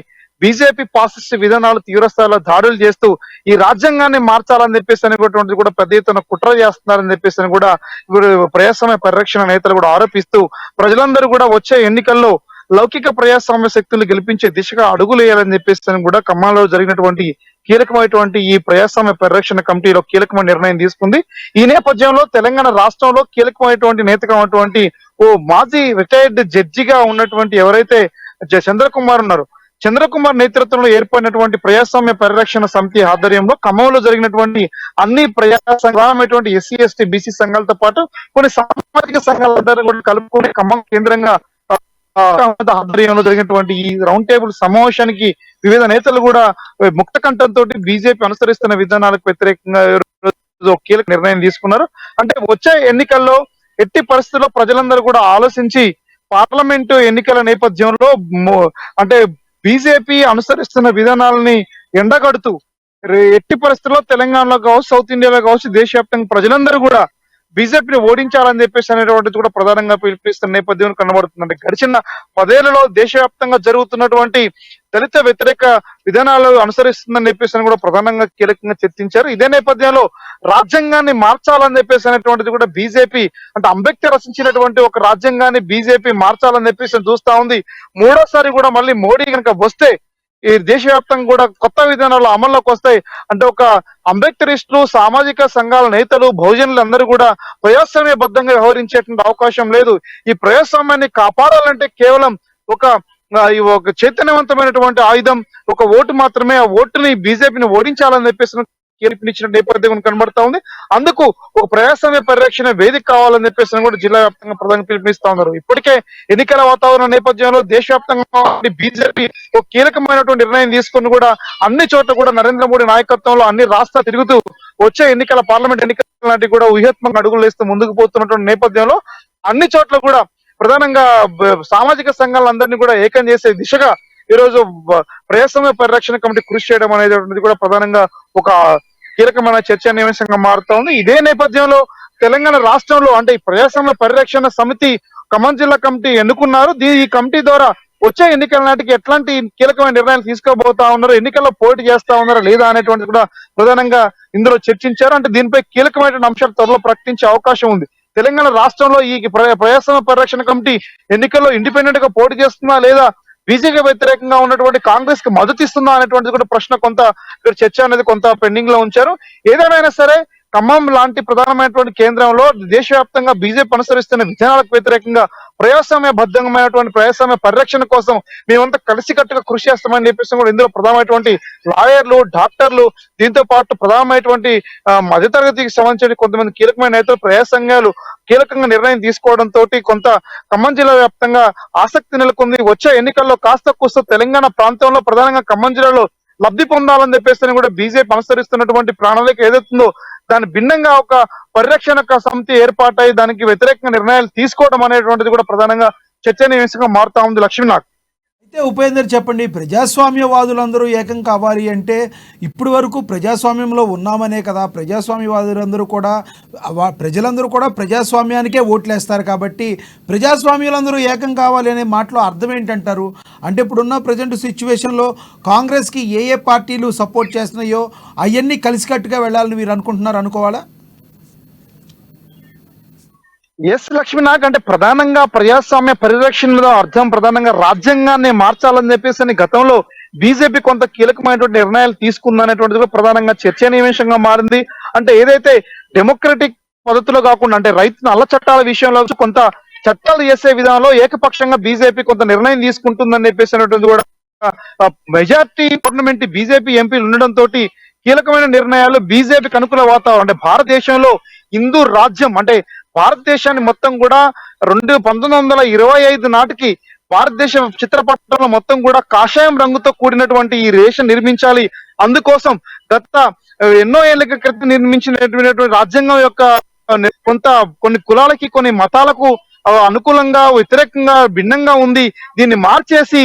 బీజేపీ ఫాసిస్ట్ విధానాలు తీవ్ర స్థాయిలో దాడులు చేస్తూ ఈ రాజ్యాంగాన్ని మార్చాలని చెప్పేసి అనేటువంటిది కూడా పెద్ద ఎత్తున కుట్ర చేస్తున్నారని చెప్పేసి కూడా ఇప్పుడు ప్రజాస్వామ్య పరిరక్షణ నేతలు కూడా ఆరోపిస్తూ ప్రజలందరూ కూడా వచ్చే ఎన్నికల్లో లౌకిక ప్రజాస్వామ్య శక్తులు గెలిపించే దిశగా అడుగులు వేయాలని చెప్పేసి కూడా ఖమ్మంలో జరిగినటువంటి కీలకమైనటువంటి ఈ ప్రజాస్వామ్య పరిరక్షణ కమిటీలో కీలకమైన నిర్ణయం తీసుకుంది. ఈ నేపథ్యంలో తెలంగాణ రాష్ట్రంలో కీలకమైనటువంటి నేతగా ఉన్నటువంటి మాజీ రిటైర్డ్ జడ్జిగా ఉన్నటువంటి ఎవరైతే చంద్రకుమార్ ఉన్నారు, చంద్రకుమార్ నేతృత్వంలో ఏర్పడినటువంటి ప్రజాస్వామ్య పరిరక్షణ సమితి ఆధ్వర్యంలో ఖమ్మంలో జరిగినటువంటి అన్ని ప్రజా సంఘాలైనటువంటి ఎస్సీ, ఎస్టీ, బీసీ సంఘాలతో పాటు కొన్ని సామాజిక సంఘాలందరూ కూడా కలుపుకొని ఖమ్మం కేంద్రంగా ఆధ్వర్యంలో జరిగినటువంటి ఈ రౌండ్ టేబుల్ సమావేశానికి వివిధ నేతలు కూడా ముక్త కంఠంతో బీజేపీ అనుసరిస్తున్న విధానాలకు వ్యతిరేకంగా కీలక నిర్ణయం తీసుకున్నారు. అంటే వచ్చే ఎన్నికల్లో ఎట్టి పరిస్థితుల్లో ప్రజలందరూ కూడా ఆలోచించి పార్లమెంటు ఎన్నికల నేపథ్యంలో అంటే బీజేపీ అనుసరిస్తున్న విధానాలని ఎండగడుతూ ఎట్టి పరిస్థితుల్లో తెలంగాణలో కావచ్చు, సౌత్ ఇండియాలో కావచ్చు, దేశవ్యాప్తంగా ప్రజలందరూ కూడా బీజేపీని ఓడించాలని చెప్పేసి అనేటువంటిది కూడా ప్రధానంగా పిలిపిస్తున్న నేపథ్యం కనబడుతుందండి. గడిచిన 10 ఏళ్లలో దేశవ్యాప్తంగా జరుగుతున్నటువంటి దళిత వ్యతిరేక విధానాలు అనుసరిస్తుందని చెప్పేసి కూడా ప్రధానంగా కీలకంగా చర్చించారు. ఇదే నేపథ్యంలో రాజ్యాంగాన్ని మార్చాలని చెప్పేసి అనేటువంటిది కూడా బీజేపీ, అంటే అంబేద్కర్ రచించినటువంటి ఒక రాజ్యాంగాన్ని బీజేపీ మార్చాలని చెప్పేసి చూస్తా ఉంది. మూడోసారి కూడా మళ్ళీ మోడీ కనుక వస్తే ఈ దేశవ్యాప్తంగా కూడా కొత్త విధానాలు అమల్లోకి వస్తాయి. అంటే ఒక అంబేద్కరిస్టులు, సామాజిక సంఘాల నేతలు, బహుజనులు అందరూ కూడా ప్రజాస్వామ్యబద్ధంగా వ్యవహరించేటువంటి అవకాశం లేదు. ఈ ప్రజాస్వామ్యాన్ని కాపాడాలంటే కేవలం ఈ ఒక చైతన్యవంతమైనటువంటి ఆయుధం ఒక ఓటు మాత్రమే. ఆ ఓటుని బీజేపీని ఓడించాలని చెప్పేసి పిలుపునిచ్చిన నేపథ్యం కనబడతా ఉంది. అందుకు ఒక ప్రజాస్వామ్య పరిరక్షణ వేదిక కావాలని చెప్పేసి కూడా జిల్లా వ్యాప్తంగా ప్రధానంగా పిలుపునిస్తా ఉన్నారు. ఇప్పటికే ఎన్నికల వాతావరణ నేపథ్యంలో దేశవ్యాప్తంగా బీజేపీ ఒక కీలకమైనటువంటి నిర్ణయం తీసుకుని కూడా అన్ని చోట్ల కూడా నరేంద్ర మోడీ నాయకత్వంలో అన్ని రాష్ట్రాలు తిరుగుతూ వచ్చే ఎన్నికల పార్లమెంట్ ఎన్నికల నాటి కూడా ఊహాత్మకంగా అడుగులు వేస్తూ ముందుకు పోతున్నటువంటి నేపథ్యంలో అన్ని చోట్ల కూడా ప్రధానంగా సామాజిక సంఘాలందరినీ కూడా ఏకం చేసే దిశగా ఈ రోజు ప్రజాస్వామ్య పరిరక్షణ కమిటీ కృషి చేయడం అనేది కూడా ప్రధానంగా ఒక కీలకమైన చర్చనీయాంశంగా మారుతా ఉంది. ఇదే నేపథ్యంలో తెలంగాణ రాష్ట్రంలో అంటే ఈ ప్రజాస్వామ్య పరిరక్షణ సమితి ఖమ్మం జిల్లా కమిటీ ఎన్నుకున్నారు. ఈ కమిటీ ద్వారా వచ్చే ఎన్నికల నాటికి ఎట్లాంటి కీలకమైన నిర్ణయాలు తీసుకోబోతా ఉన్నారు, ఎన్నికల్లో పోటీ చేస్తా ఉన్నారా లేదా అనేటువంటిది కూడా ప్రధానంగా ఇందులో చర్చించారు. అంటే దీనిపై కీలకమైన అంశాలు త్వరలో ప్రకటించే అవకాశం ఉంది. తెలంగాణ రాష్ట్రంలో ఈ ప్రజాస్వామ్య పరిరక్షణ కమిటీ ఎన్నికల్లో ఇండిపెండెంట్ గా పోటీ చేస్తుందా లేదా బీజేపీ వ్యతిరేకంగా ఉన్నటువంటి కాంగ్రెస్ కి మద్దతు ఇస్తుందా అనేటువంటిది కూడా ప్రశ్న కొంత ఇక్కడ చర్చ అనేది కొంత పెండింగ్ లో ఉంచారు. ఏదేమైనా సరే ఖమ్మం లాంటి ప్రధానమైనటువంటి కేంద్రంలో దేశవ్యాప్తంగా బీజేపీ అనుసరిస్తున్న విధానాలకు వ్యతిరేకంగా ప్రజాస్వామ్యబద్ధమైనటువంటి ప్రజాస్వామ్య పరిరక్షణ కోసం మేమంతా కలిసికట్టుగా కృషి చేస్తామని చెప్పేసి కూడా ఇందులో ప్రధానమైనటువంటి లాయర్లు, డాక్టర్లు, దీంతో పాటు ప్రధానమైనటువంటి మధ్యతరగతికి సంబంధించిన కొంతమంది కీలకమైన నేతలు, ప్రజా సంఘాలు కీలకంగా నిర్ణయం తీసుకోవడంతో కొంత ఖమ్మం జిల్లా వ్యాప్తంగా ఆసక్తి నెలకొంది. వచ్చే ఎన్నికల్లో కాస్త కూస్త తెలంగాణ ప్రాంతంలో ప్రధానంగా ఖమ్మం జిల్లాలో లబ్ధి పొందాలని చెప్పేసి కూడా బీజేపీ అనుసరిస్తున్నటువంటి ప్రణాళిక ఏదైతుందో దాని భిన్నంగా ఒక పరిరక్షణ సమితి ఏర్పాటై దానికి వ్యతిరేకంగా నిర్ణయాలు తీసుకోవడం అనేటువంటిది కూడా ప్రధానంగా చర్చనీయాంశంగా మారుతా ఉంది. లక్ష్మీనాథ్, అయితే ఉపేందర్ చెప్పండి, ప్రజాస్వామ్యవాదులందరూ ఏకం కావాలి అంటే ఇప్పటి వరకు ప్రజాస్వామ్యంలో ఉన్నామనే కదా, ప్రజాస్వామ్యవాదులందరూ కూడా ప్రజలందరూ కూడా ప్రజాస్వామ్యానికే ఓట్లేస్తారు కాబట్టి ప్రజాస్వామ్యులందరూ ఏకం కావాలి అనే మాటలో అర్థం ఏంటంటారు? అంటే ఇప్పుడున్న ప్రజెంట్ సిచ్యువేషన్లో కాంగ్రెస్కి ఏ ఏ పార్టీలు సపోర్ట్ చేస్తున్నాయో అవన్నీ కలిసికట్టుగా వెళ్ళాలని మీరు అనుకోవాలా? ఎస్ లక్ష్మీనాథ్, అంటే ప్రధానంగా ప్రజాస్వామ్య పరిరక్షణలో అర్థం ప్రధానంగా రాజ్యాంగాన్ని మార్చాలని చెప్పేసి గతంలో బీజేపీ కొంత కీలకమైనటువంటి నిర్ణయాలు తీసుకుందనేటువంటిది కూడా ప్రధానంగా చర్చనీయాంశంగా మారింది. అంటే ఏదైతే డెమోక్రటిక్ పద్ధతిలో కాకుండా అంటే రైతు నల్ల చట్టాల విషయంలో కొంత చట్టాలు చేసే విధానంలో ఏకపక్షంగా బీజేపీ కొంత నిర్ణయం తీసుకుంటుందని చెప్పేసి కూడా మెజార్టీ గవర్నమెంట్ బీజేపీ ఎంపీలు ఉండడంతో కీలకమైన నిర్ణయాలు బీజేపీకి అనుకూల వాతావరణం. అంటే భారతదేశంలో హిందూ రాజ్యం అంటే భారతదేశాన్ని మొత్తం కూడా 1925 నాటికి భారతదేశ చిత్రపటంలో మొత్తం కూడా కాషాయం రంగుతో కూడినటువంటి ఈ రేషన్ నిర్మించాలి. అందుకోసం గత ఎన్నో ఏళ్ల క్రితం నిర్మించినటువంటి రాజ్యాంగం యొక్క కొన్ని కులాలకి కొన్ని మతాలకు అనుకూలంగా వ్యతిరేకంగా భిన్నంగా ఉంది. దీన్ని మార్చేసి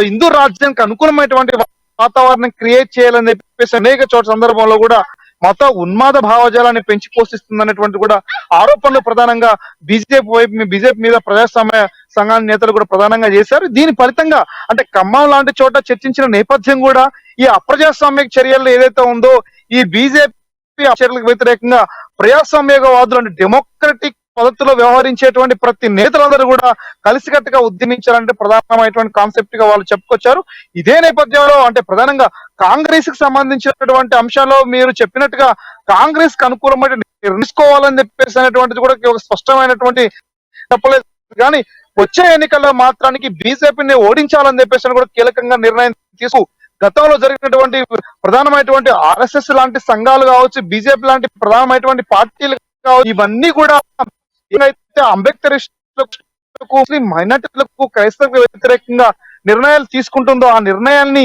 హిందూ రాజ్యానికి అనుకూలమైనటువంటి వాతావరణం క్రియేట్ చేయాలని చెప్పేసి అనేక చోట్ల సందర్భంలో కూడా మత ఉన్మాద భావజాలాన్ని పెంచి పోషిస్తుందనేటువంటి కూడా ఆరోపణలు ప్రధానంగా బీజేపీ మీద ప్రజాస్వామ్య సంఘాల నేతలు కూడా ప్రధానంగా చేశారు. దీని ఫలితంగా అంటే ఖమ్మం లాంటి చోట చర్చించిన నేపథ్యం కూడా ఈ అప్రజాస్వామ్య చర్యలు ఏదైతే ఉందో ఈ బీజేపీ చర్యలకు వ్యతిరేకంగా ప్రజాస్వామ్యవాదులు అంటే డెమోక్రటిక్ పద్ధతిలో వ్యవహరించేటువంటి ప్రతి నేతలందరూ కూడా కలిసికట్టుగా ఉద్యమించాలంటే ప్రధానమైనటువంటి కాన్సెప్ట్ గా వాళ్ళు చెప్పుకొచ్చారు. ఇదే నేపథ్యంలో అంటే ప్రధానంగా కాంగ్రెస్ కి సంబంధించినటువంటి అంశాల్లో మీరు చెప్పినట్టుగా కాంగ్రెస్ కి అనుకూలమైన నిర్ణయించుకోవాలని చెప్పేసి అనేటువంటిది కూడా ఒక స్పష్టమైనటువంటి చెప్పలేదు. కానీ వచ్చే ఎన్నికల్లో మాత్రానికి బీజేపీని ఓడించాలని చెప్పేసి కూడా కీలకంగా నిర్ణయం తీసుకు గతంలో జరిగినటువంటి ప్రధానమైనటువంటి ఆర్ఎస్ఎస్ లాంటి సంఘాలు కావచ్చు, బీజేపీ లాంటి ప్రధానమైనటువంటి పార్టీలు కావచ్చు, ఇవన్నీ కూడా ఏదైతే అంబేద్కరిస్టులకు, మైనార్టీలకు, క్రైస్తవులకు వ్యతిరేకంగా నిర్ణయాలు తీసుకుంటుందో ఆ నిర్ణయాల్ని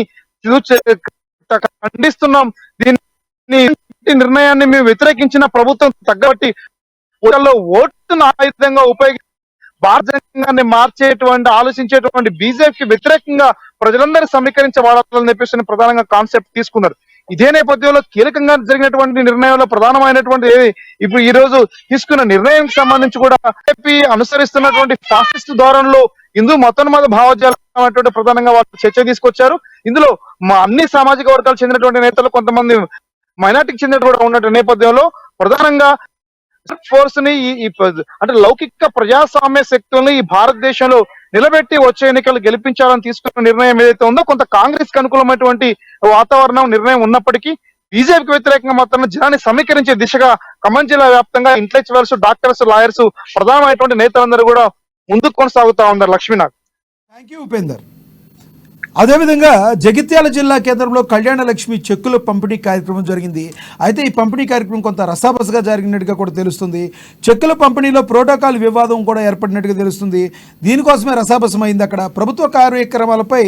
ఖండిస్తున్నాం. దీన్ని నిర్ణయాన్ని మేము వ్యతిరేకించిన ప్రభుత్వం తగ్గబట్టి ఓటును ఆయుధంగా ఉపయోగించి భారతదేశాన్ని మార్చేటువంటి ఆలోచించేటువంటి బీజేపీకి వ్యతిరేకంగా ప్రజలందరూ సమీకరించబడాలని చెప్పేసి ప్రధానంగా కాన్సెప్ట్ తీసుకున్నారు. ఇదే నేపథ్యంలో కీలకంగా జరిగినటువంటి నిర్ణయంలో ప్రధానమైనటువంటి ఇప్పుడు ఈ రోజు తీసుకున్న నిర్ణయానికి సంబంధించి కూడా బీజేపీ అనుసరిస్తున్నటువంటి ఫాసిస్ట్ ధోరణిలో హిందూ మతోన్మాద భావజాలం అనేటువంటి ప్రధానంగా వాళ్ళు చర్చ తీసుకొచ్చారు. ఇందులో మా అన్ని సామాజిక వర్గాలకు చెందినటువంటి నేతలు, కొంతమంది మైనార్టీకి చెందిన కూడా ఉన్నటువంటి నేపథ్యంలో ప్రధానంగా ఫోర్స్ ని అంటే లౌకిక ప్రజాస్వామ్య శక్తుల్ని ఈ భారతదేశంలో నిలబెట్టి వచ్చే ఎన్నికలు గెలిపించాలని తీసుకున్న నిర్ణయం ఏదైతే ఉందో కొంత కాంగ్రెస్ కి అనుకూలమైనటువంటి వాతావరణం నిర్ణయం ఉన్నప్పటికీ బీజేపీకి వ్యతిరేకంగా మాత్రం జనాన్ని సమీకరించే దిశగా ఖమ్మం జిల్లా వ్యాప్తంగా ఇంటలెక్చువల్స్, డాక్టర్స్, లాయర్స్, ప్రధానమైనటువంటి నేతలందరూ కూడా ముందుకు కొనసాగుతా ఉన్నారు. లక్ష్మీనాథ్. Thank you Upender. అదేవిధంగా జగిత్యాల జిల్లా కేంద్రంలో కళ్యాణ లక్ష్మి చెక్కుల పంపిణీ కార్యక్రమం జరిగింది. అయితే ఈ పంపిణీ కార్యక్రమం కొంత రసాబసగా జరిగినట్టుగా కూడా తెలుస్తుంది. చెక్కుల పంపిణీలో ప్రోటోకాల్ వివాదం కూడా ఏర్పడినట్టుగా తెలుస్తుంది. దీనికోసమే రసాబసమైంది. అక్కడ ప్రభుత్వ కార్యక్రమాలపై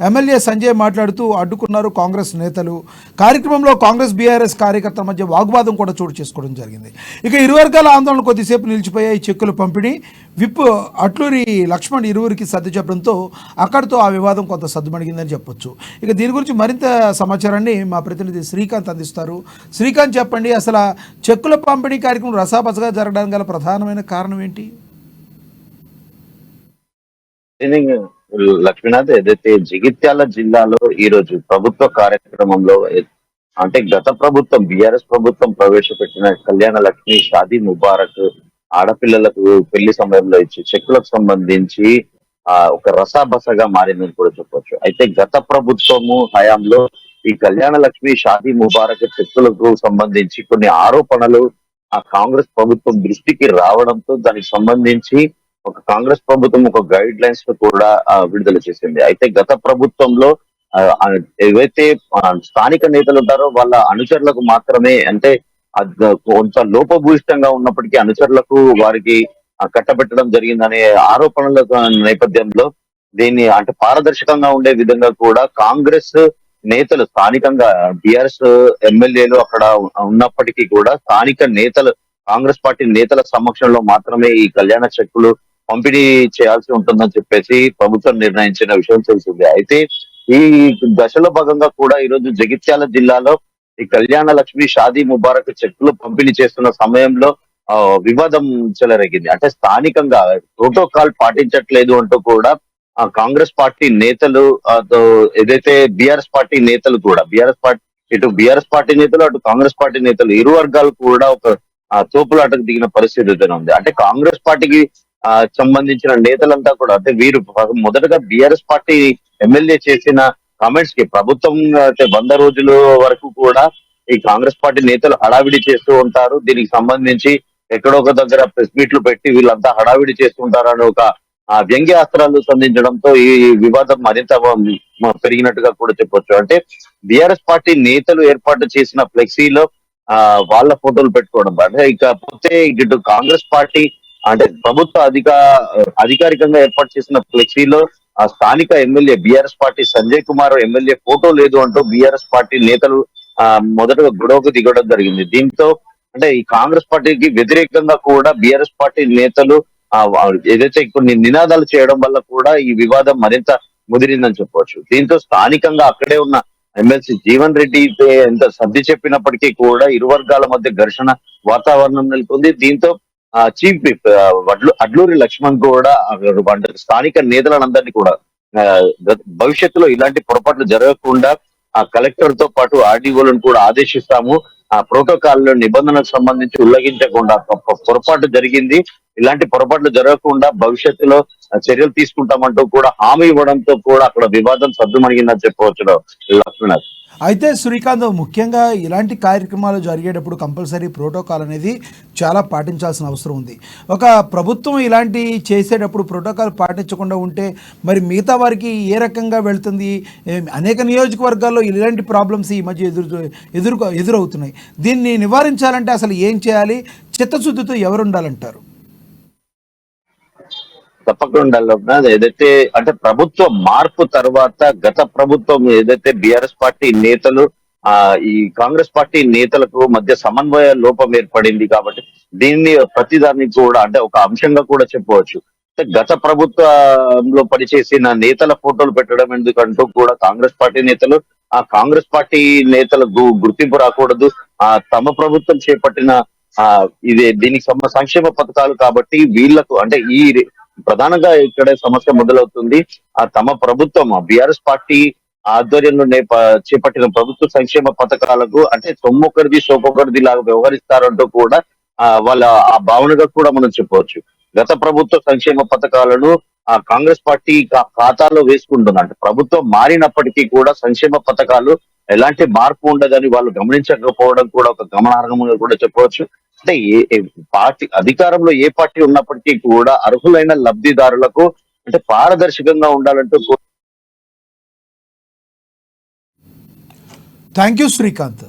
ఎమ్మెల్యే సంజయ్ మాట్లాడుతూ అడ్డుకున్నారు కాంగ్రెస్ నేతలు. కార్యక్రమంలో కాంగ్రెస్ బీఆర్ఎస్ కార్యకర్తల మధ్య వాగ్వాదం కూడా చోటు చేసుకోవడం జరిగింది. ఇక ఇరు వర్గాల ఆందోళన కొద్దిసేపు నిలిచిపోయాయి. చెక్కుల పంపిణీ విప్ అట్లూరి లక్ష్మణ్ ఇరువురికి సర్ది చెప్పడంతో అక్కడితో ఆ వివాదం కొంత సద్దుమణిగిందని చెప్పొచ్చు. ఇక దీని గురించి మరింత సమాచారాన్ని మా ప్రతినిధి శ్రీకాంత్ అందిస్తారు. శ్రీకాంత్, చెప్పండి, అసలు చెక్కుల పంపిణీ కార్యక్రమం రసాబసగా జరగడానికి గల ప్రధానమైన కారణం ఏంటి? లక్ష్మీనాథ్, ఏదైతే జగిత్యాల జిల్లాలో ఈ రోజు ప్రభుత్వ కార్యక్రమంలో అంటే గత ప్రభుత్వం బీఆర్ఎస్ ప్రభుత్వం ప్రవేశపెట్టిన కళ్యాణ లక్ష్మి, షాదీ ముబారక్, ఆడపిల్లలకు పెళ్లి సమయంలో ఇచ్చే చెక్కులకు సంబంధించి ఒక రసాబసగా మారిందని కూడా చెప్పొచ్చు. అయితే గత ప్రభుత్వము హయాంలో ఈ కళ్యాణ లక్ష్మి, షాదీ ముబారక్ చెక్కులకు సంబంధించి కొన్ని ఆరోపణలు ఆ కాంగ్రెస్ ప్రభుత్వం దృష్టికి రావడంతో దానికి సంబంధించి ఒక కాంగ్రెస్ ప్రభుత్వం ఒక గైడ్ లైన్స్ కూడా విడుదల చేసింది. అయితే గత ప్రభుత్వంలో ఏవైతే స్థానిక నేతలు ఉంటారో వాళ్ళ అనుచరులకు మాత్రమే, అంటే కొంత లోపభూయిష్టంగా ఉన్నప్పటికీ అనుచరులకు వారికి కట్టబెట్టడం జరిగిందనే ఆరోపణల నేపథ్యంలో దీన్ని అంటే పారదర్శకంగా ఉండే విధంగా కూడా కాంగ్రెస్ నేతలు స్థానికంగా బీఆర్ఎస్ ఎమ్మెల్యేలు అక్కడ ఉన్నప్పటికీ కూడా స్థానిక నేతలు, కాంగ్రెస్ పార్టీ నేతల సమక్షంలో మాత్రమే ఈ కళ్యాణ చెక్కులు పంపిణీ చేయాల్సి ఉంటుందని చెప్పేసి ప్రభుత్వం నిర్ణయించిన విషయం తెలిసింది. అయితే ఈ దశలో భాగంగా కూడా ఈ రోజు జగిత్యాల జిల్లాలో ఈ కళ్యాణ లక్ష్మి, షాదీ ముబారక్ చెక్కులు పంపిణీ చేస్తున్న సమయంలో వివాదం చెలరేగింది. అంటే స్థానికంగా ప్రోటోకాల్ పాటించట్లేదు అంటూ కూడా కాంగ్రెస్ పార్టీ నేతలు, ఏదైతే బీఆర్ఎస్ పార్టీ నేతలు కూడా, ఇటు బీఆర్ఎస్ పార్టీ నేతలు అటు కాంగ్రెస్ పార్టీ నేతలు ఇరు వర్గాలు కూడా ఒక తోపులాటకు దిగిన పరిస్థితి ఉంది. అంటే కాంగ్రెస్ పార్టీకి సంబంధించిన నేతలంతా కూడా, అంటే వీరు మొదటగా బీఆర్ఎస్ పార్టీ ఎమ్మెల్యే చేసిన కామెంట్స్ కి ప్రభుత్వం 100 రోజుల వరకు కూడా ఈ కాంగ్రెస్ పార్టీ నేతలు హడావిడి చేస్తూ ఉంటారు. దీనికి సంబంధించి ఎక్కడో ఒక దగ్గర ప్రెస్ మీట్లు పెట్టి వీళ్ళంతా హడావిడి చేస్తుంటారని ఒక వ్యంగ్యాస్త్రాలు సంధించడంతో ఈ వివాదం మరింత పెరిగినట్టుగా కూడా చెప్పొచ్చు. అంటే బీఆర్ఎస్ పార్టీ నేతలు ఏర్పాటు చేసిన ఫ్లెక్సీలో వాళ్ళ ఫోటోలు పెట్టుకోవడం, అంటే ఇకపోతే ఇటు కాంగ్రెస్ పార్టీ అంటే ప్రభుత్వ అధికారికంగా ఏర్పాటు చేసిన ఫ్లెక్సీలో ఆ స్థానిక MLA BRS party Sanjay Kumar MLA photo లేదు అంటూ బీఆర్ఎస్ పార్టీ నేతలు మొదటగా గొడవకు దిగడం జరిగింది. దీంతో అంటే ఈ కాంగ్రెస్ పార్టీకి వ్యతిరేకంగా కూడా బీఆర్ఎస్ పార్టీ నేతలు ఏదైతే కొన్ని నినాదాలు చేయడం వల్ల కూడా ఈ వివాదం మరింత ముదిరిందని చెప్పవచ్చు. దీంతో స్థానికంగా అక్కడే ఉన్న ఎమ్మెల్సీ జీవన్ రెడ్డి ఎంత సర్ది చెప్పినప్పటికీ కూడా ఇరు వర్గాల మధ్య ఘర్షణ వాతావరణం నెలకొంది. దీంతో చీఫ్ విప్ అడ్లూరి లక్ష్మణ్ కూడా స్థానిక నేతలందరినీ కూడా భవిష్యత్తులో ఇలాంటి పొరపాట్లు జరగకుండా ఆ కలెక్టర్ తో పాటు ఆర్డీఓలను కూడా ఆదేశిస్తాము, ఆ ప్రోటోకాల్ నిబంధనలకు సంబంధించి ఉల్లంఘించకుండా పొరపాటు జరిగింది, ఇలాంటి పొరపాట్లు జరగకుండా భవిష్యత్తులో చర్యలు తీసుకుంటామంటూ కూడా హామీ ఇవ్వడంతో కూడా అక్కడ వివాదం సద్దుమణిగిందని చెప్పవచ్చు లక్ష్మీనాథ్. అయితే శ్రీకాంత్, ముఖ్యంగా ఇలాంటి కార్యక్రమాలు జరిగేటప్పుడు కంపల్సరీ ప్రోటోకాల్ అనేది చాలా పాటించాల్సిన అవసరం ఉంది. ఒక ప్రభుత్వం ఇలాంటి చేసేటప్పుడు ప్రోటోకాల్ పాటించకుండా ఉంటే మరి మిగతా వారికి ఏ రకంగా వెళ్తుంది? అనేక నియోజకవర్గాల్లో ఇలాంటి ప్రాబ్లమ్స్ ఈ మధ్య ఎదురవుతున్నాయి. దీన్ని నివారించాలంటే అసలు ఏం చేయాలి? చిత్తశుద్ధితో ఎవరు ఉండాలంటారు? తప్పకుండా ఏదైతే అంటే ప్రభుత్వ మార్పు తర్వాత గత ప్రభుత్వం ఏదైతే బీఆర్ఎస్ పార్టీ నేతలు ఈ కాంగ్రెస్ పార్టీ నేతలకు మధ్య సమన్వయ లోపం ఏర్పడింది కాబట్టి దీన్ని ప్రతిదాన్ని కూడా అంటే ఒక అంశంగా కూడా చెప్పవచ్చు. గత ప్రభుత్వంలో పనిచేసిన నేతల ఫోటోలు పెట్టడం ఎందుకంటూ కూడా కాంగ్రెస్ పార్టీ నేతలు, ఆ కాంగ్రెస్ పార్టీ నేతలకు గుర్తింపు రాకూడదు, ఆ తమ ప్రభుత్వం చేపట్టిన దీనికి సంక్షేమ పథకాలు కాబట్టి వీళ్లకు అంటే ప్రధానంగా ఇక్కడ సమస్య మొదలవుతుంది. ఆ తమ ప్రభుత్వం బీఆర్ఎస్ పార్టీ ఆధ్వర్యంలో చేపట్టిన ప్రభుత్వ సంక్షేమ పథకాలకు అంటే సొమ్మొక్కరిది సోకొక్కరిది లాగా వ్యవహరిస్తారంటూ కూడా వాళ్ళ ఆ భావనగా కూడా మనం చెప్పవచ్చు. గత ప్రభుత్వ సంక్షేమ పథకాలను ఆ కాంగ్రెస్ పార్టీ ఖాతాలో వేసుకుంటుంది. అంటే ప్రభుత్వం మారినప్పటికీ కూడా సంక్షేమ పథకాలు ఎలాంటి మార్పు ఉండదని వాళ్ళు గమనించకపోవడం కూడా ఒక గమనార్హంగా కూడా చెప్పవచ్చు. అంటే పార్టీ అధికారంలో ఏ పార్టీ ఉన్నప్పటికీ కూడా అర్హులైన లబ్ధిదారులకు అంటే పారదర్శకంగా ఉండాలంటూ థ్యాంక్ యూ శ్రీకాంత్.